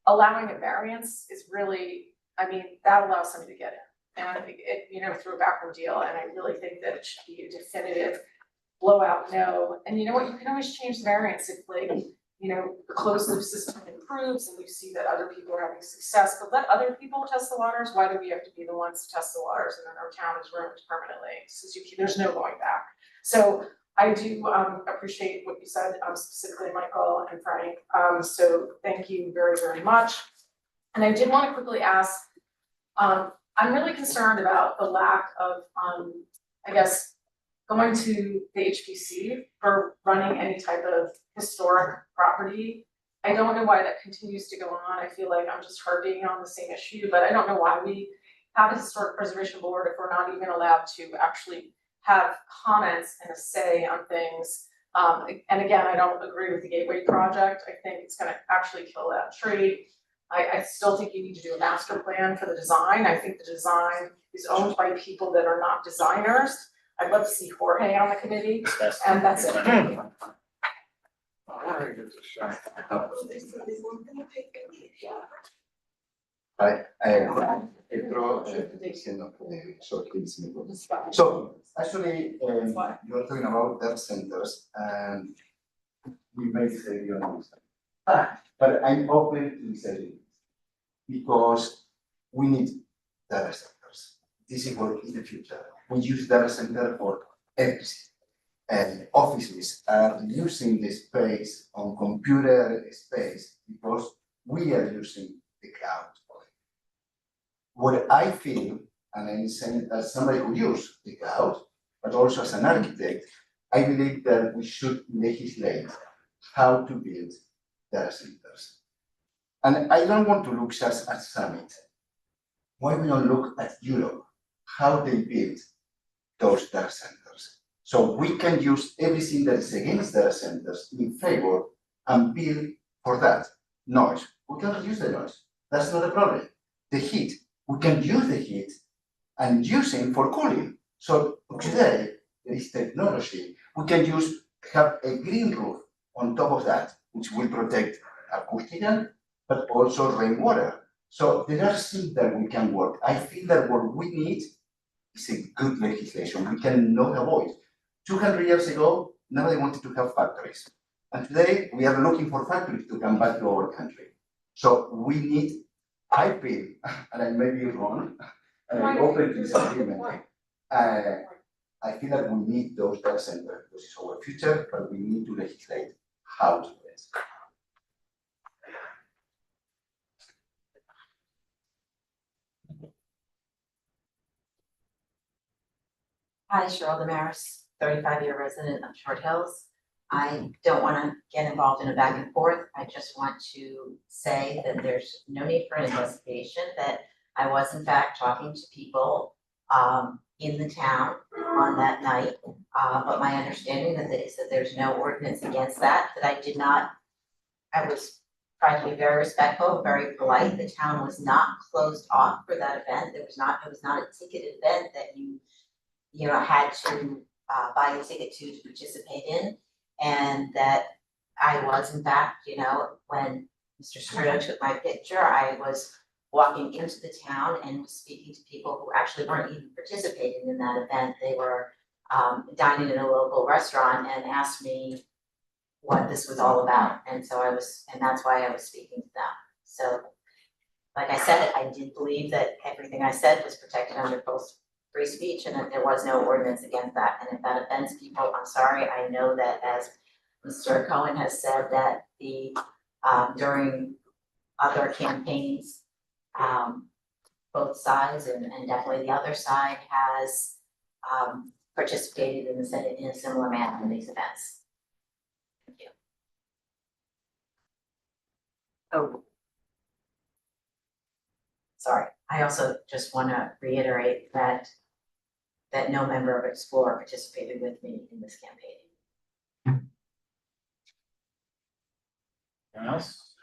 allowing a variance is really, I mean, that allows somebody to get in. And I think it, through a backroom deal, and I really think that it should be a definitive blowout no. And you know what, you can always change the variance if the closed loop system improves and you see that other people are having success, but let other people test the waters. Why do we have to be the ones to test the waters and then our town is ruined permanently? Since there's no going back. So I do appreciate what you said, specifically Michael and Frank. So thank you very, very much. And I did want to quickly ask, I'm really concerned about the lack of, going to the HPC for running any type of historic property. I don't know why that continues to go on. I feel like I'm just harping on the same issue, but I don't know why we have a historic preservation board if we're not even allowed to actually have comments and a say on things. And again, I don't agree with the Gateway project. I think it's gonna actually kill that tree. I still think you need to do a master plan for the design. I think the design is owned by people that are not designers. I'd love to see Jorge on the committee, and that's it. So actually, you're talking about data centers, and we may say you understand. But I'm open to disagree, because we need data centers. This is what in the future. We use data center for everything. And offices are using the space on computer space because we are using the cloud. What I feel, and I'm saying as somebody who uses the cloud, but also as an architect, I believe that we should legislate how to build data centers. And I don't want to look just at Summit. Why we don't look at Europe, how they build those data centers? So we can use everything that is against data centers in favor and build for that. Noise, we can reduce the noise. That's not a problem. The heat, we can use the heat and use it for cooling. So today, there is technology. We can have a green roof on top of that, which will protect acoustical, but also rainwater. So there are things that we can work. I feel that what we need is a good legislation. We cannot avoid. 200 years ago, nobody wanted to have factories. And today, we are looking for factories to come back to our country. So we need, I feel, and I may be wrong, and I'm open to disagreement. I feel that we need those data centers because it's our future, but we need to legislate how to do it. Hi, Cheryl Damaris, 35-year resident of Short Hills. I don't want to get involved in a back and forth. I just want to say that there's no need for an investigation, that I was in fact talking to people in the town on that night. But my understanding is that there's no ordinance against that, I was trying to be very respectful, very polite. The town was not closed off for that event. It was not a ticketed event that you had to buy a ticket to participate in. And that I was in fact, when Mr. Sturdo took my picture, I was walking into the town and was speaking to people who actually weren't even participating in that event. They were dining in a local restaurant and asked me what this was all about. And that's why I was speaking to them. So, like I said, I did believe that everything I said was protected under free speech and that there was no ordinance against that. And if that offends people, I'm sorry. I know that as Mr. Cohen has said that during other campaigns, both sides and definitely the other side has participated in a similar manner in these events. Thank you. Oh. Sorry, I also just want to reiterate that no member of Explore participated with me in this campaign. Anyone else?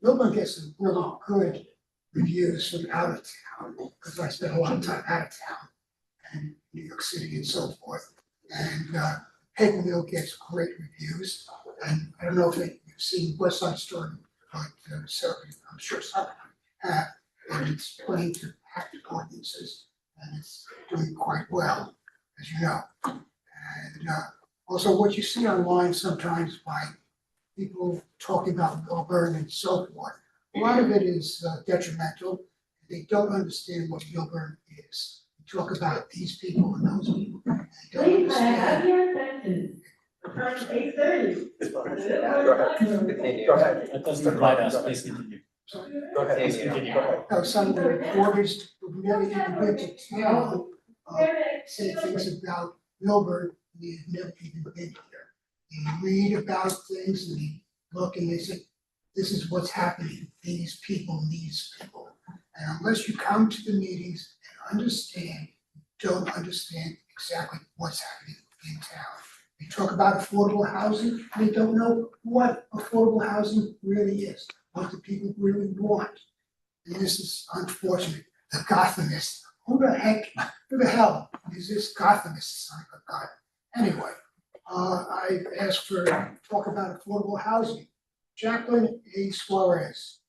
Milburn gets some really good reviews from out of town, because I spent a lot of time out of town and New York City and so forth. And Paper Mill gets great reviews. And I don't know if you've seen West Side Story, but I'm sure some of you have. And it's playing to active audiences, and it's doing quite well, as you know. And also what you see online sometimes by people talking about Milburn and so forth, a lot of it is detrimental. They don't understand what Milburn is. They talk about these people and those people. They don't understand. Go ahead. That doesn't apply to us, please continue. Go ahead. Please continue. Some of the reporters who never even went to town say things about Milburn, and they've never even been here. They read about things and they look and they say, this is what's happening, these people. And unless you come to the meetings and understand, you don't understand exactly what's happening in town. They talk about affordable housing, and they don't know what affordable housing really is, what the people really want. And this is unfortunate. The Gothamist, who the hell is this Gothamist son of a gun? Anyway, I asked for talk about affordable housing. Jacqueline A. Suarez,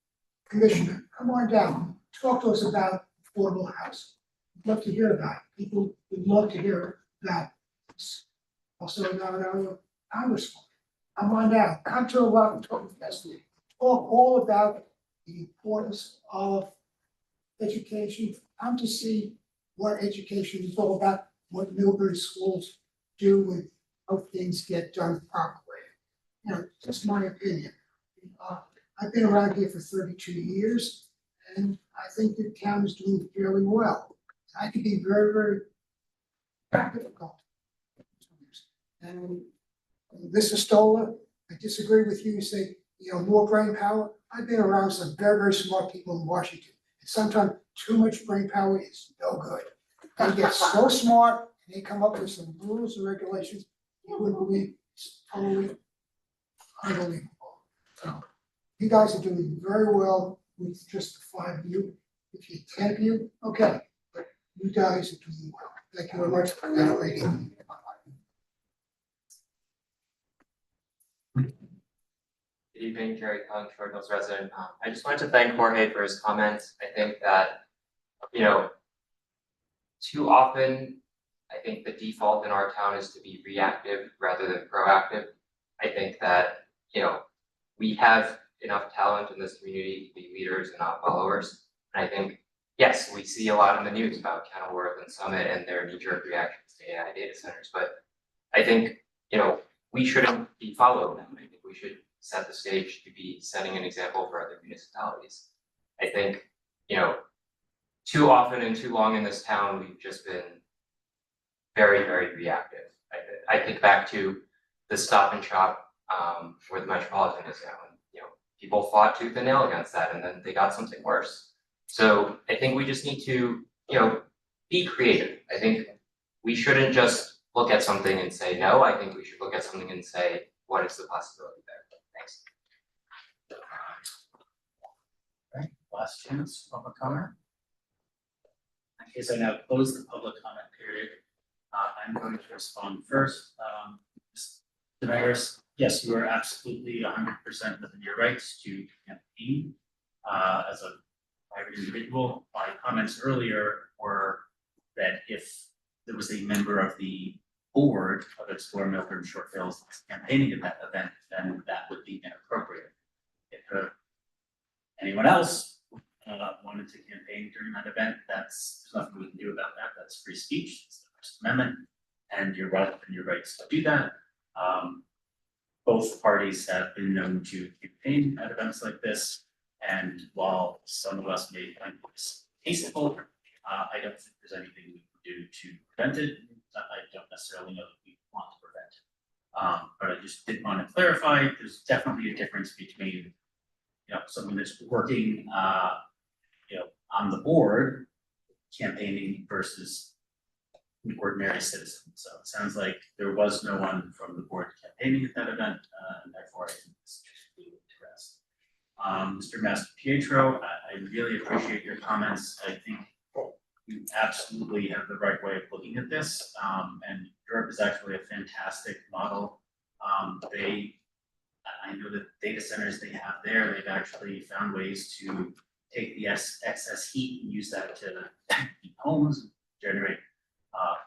Commissioner, come on down, talk to us about affordable housing. We'd love to hear about it. People would love to hear about this. Also, now, Congressman, come on down, come to a lot and talk with us. Talk all about the importance of education. Come to see what education is all about, what Milburn schools do and how things get done properly. Just my opinion. I've been around here for 32 years, and I think the town is doing fairly well. I can be very, very difficult. And Mr. Stoller, I disagree with you. You say, more brain power. I've been around some very, very smart people in Washington. And sometimes too much brain power is no good. They get so smart and they come up with some rules and regulations you wouldn't believe. It's totally unbelievable. So you guys are doing very well with just the 5 of you. If you 10 of you, okay. But you guys are doing well. Thank you very much for that rating. Good evening, Jerry Kung, Short Hills resident. I just wanted to thank Jorge for his comments. I think that, too often, I think the default in our town is to be reactive rather than proactive. I think that, we have enough talent in this community to be leaders and not followers. And I think, yes, we see a lot in the news about Kenilworth and Summit and their knee-jerk reactions to AI data centers, but I think, we shouldn't be followed them. I think we should set the stage to be setting an example for other municipalities. I think, too often and too long in this town, we've just been very, very reactive. I think back to the Stop and Shop where the Metropolitan is now, and people fought tooth and nail against that, and then they got something worse. So I think we just need to, be creative. I think we shouldn't just look at something and say no. I think we should look at something and say, what is the possibility there? Thanks. last chance for public comment. In case I now close the public comment period, I'm going to respond first. Mr. Mayor's, yes, you are absolutely 100% within your rights to campaign as a private individual. My comments earlier were that if there was a member of the board of Explore Milford Short Hills campaigning at that event, then that would be inappropriate. If anyone else wanted to campaign during that event, there's nothing we can do about that. That's free speech. It's the First Amendment, and you're right in your rights to do that. Both parties have been known to campaign at events like this, and while some of us may find this tasteful, I don't think there's anything we can do to prevent it. I don't necessarily know that we want to prevent it. But I just did want to clarify, there's definitely a difference between, someone that's working, on the board campaigning versus an ordinary citizen. So it sounds like there was no one from the board campaigning at that event, and therefore I think this just leave it to rest. Mr. Master Pietro, I really appreciate your comments. I think you absolutely have the right way of looking at this, and Europe is actually a fantastic model. I know that data centers they have there, they've actually found ways to take the excess heat and use that to heat homes, generate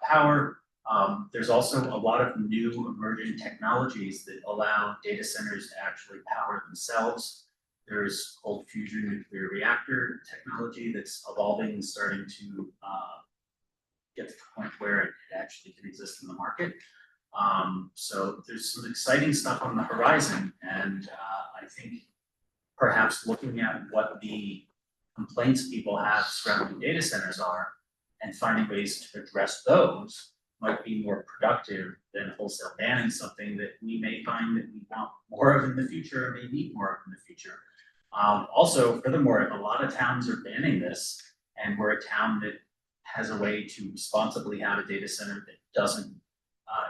power. There's also a lot of new emerging technologies that allow data centers to actually power themselves. There's cold fusion nuclear reactor technology that's evolving and starting to get to the point where it actually can exist in the market. So there's some exciting stuff on the horizon, and I think perhaps looking at what the complaints people have surrounding data centers are and finding ways to address those might be more productive than wholesale banning something that we may find that we want more of in the future or may need more of in the future. Also, furthermore, if a lot of towns are banning this, and we're a town that has a way to responsibly have a data center that doesn't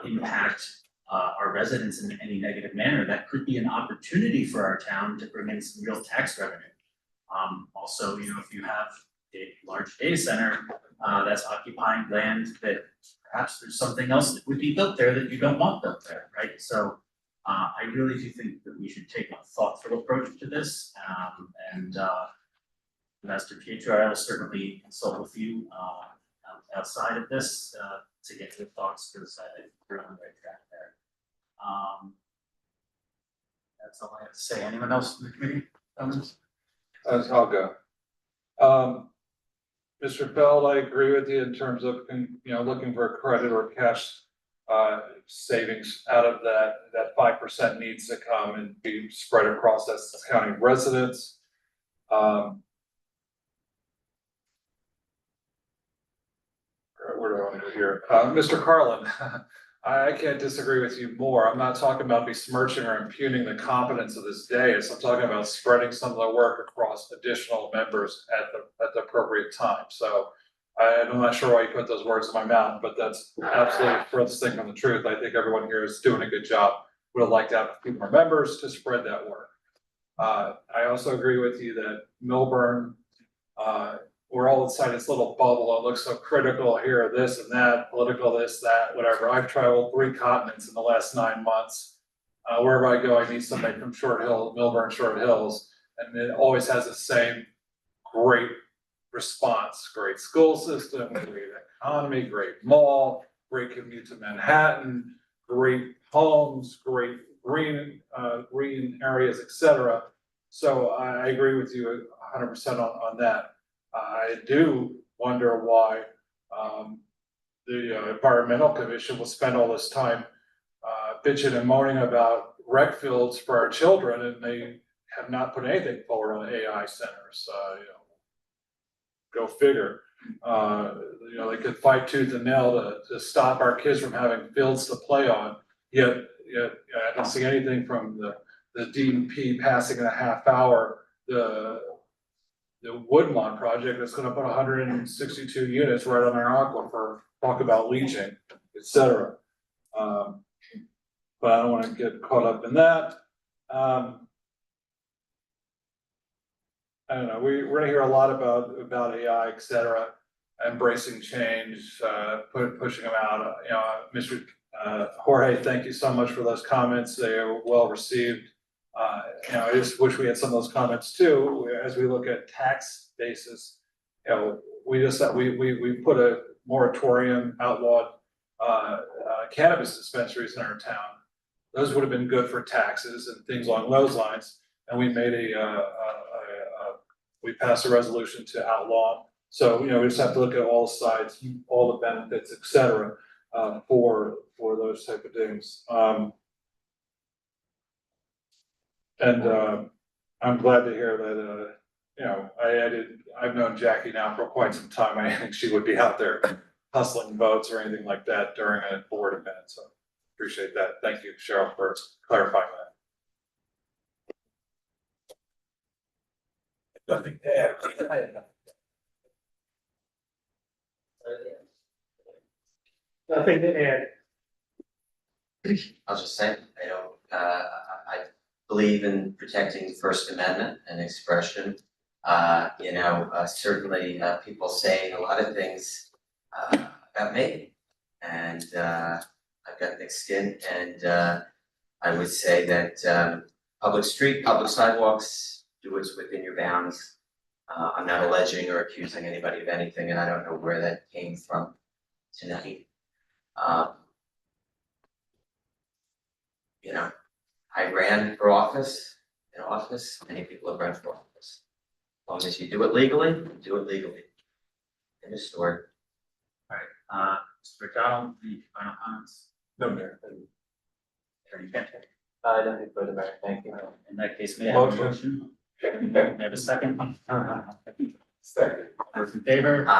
impact our residents in any negative manner, that could be an opportunity for our town to bring in some real tax revenue. Also, if you have a large data center that's occupying land that perhaps there's something else that would be built there that you don't want built there, right? So I really do think that we should take a thoughtful approach to this, and Master Pietro, I will certainly consult with you outside of this to get your thoughts, because I think we're on the right track there. That's all I have to say. Anyone else in the committee? Comments? I'll go. Mr. Feld, I agree with you in terms of, looking for credit or cash savings out of that. That 5% needs to come and be spread across Essex County residents. Where do I want to go here? Mr. Carlin, I can't disagree with you more. I'm not talking about besmirching or impugning the competence of this dais. I'm talking about spreading some of the work across additional members at the appropriate time. So I'm not sure why you put those words in my mouth, but that's absolutely furthest thing from the truth. I think everyone here is doing a good job. Would have liked to have a few more members to spread that work. I also agree with you that Milburn, we're all inside this little bubble. It looks so critical here, this and that, political, this, that, whatever. I've traveled 3 continents in the last 9 months. Wherever I go, I meet somebody from Milburn Short Hills, and it always has the same great response. Great school system, great economy, great mall, great commute to Manhattan, great homes, great green areas, etc. So I agree with you 100% on that. I do wonder why the Environmental Commission will spend all this time bitching and moaning about rec fields for our children, and they have not put anything forward on AI centers. Go figure. They could fight tooth and nail to stop our kids from having fields to play on. Yet I don't see anything from the DEP passing in a half hour the Woodmont project that's going to put 162 units right on our aquifer, talk about leaching, etc. But I don't want to get caught up in that. I don't know, we're gonna hear a lot about AI, et cetera, embracing change, pushing them out, you know, Mr. Jorge, thank you so much for those comments, they are well received. You know, I just wish we had some of those comments too, as we look at tax basis. You know, we put a moratorium, outlawed, cannabis dispensaries in our town. Those would have been good for taxes and things along those lines, and we made we passed a resolution to outlaw. So, you know, we just have to look at all sides, all the benefits, et cetera, for those type of things. I'm glad to hear that, you know, I've known Jackie now for quite some time. I think she would be out there hustling votes or anything like that during a board event, so appreciate that. Thank you, Cheryl, for clarifying that. Nothing to add. Nothing to add. I'll just say, I believe in protecting the First Amendment and expression. Certainly, people saying a lot of things, about me. And, I've got thick skin and, I would say that, public sidewalks, do what's within your bounds. I'm not alleging or accusing anybody of anything, and I don't know where that came from tonight. I ran for office, many people have run for office. As long as you do it legally, do it legally. End of story. Alright, Mr. McDonald, any final comments? No, Mayor. Attorney Kent? I don't think further, Mayor, thank you. In that case, may I have a Motion. motion? May I have a second? Second. Those in favor? Aye.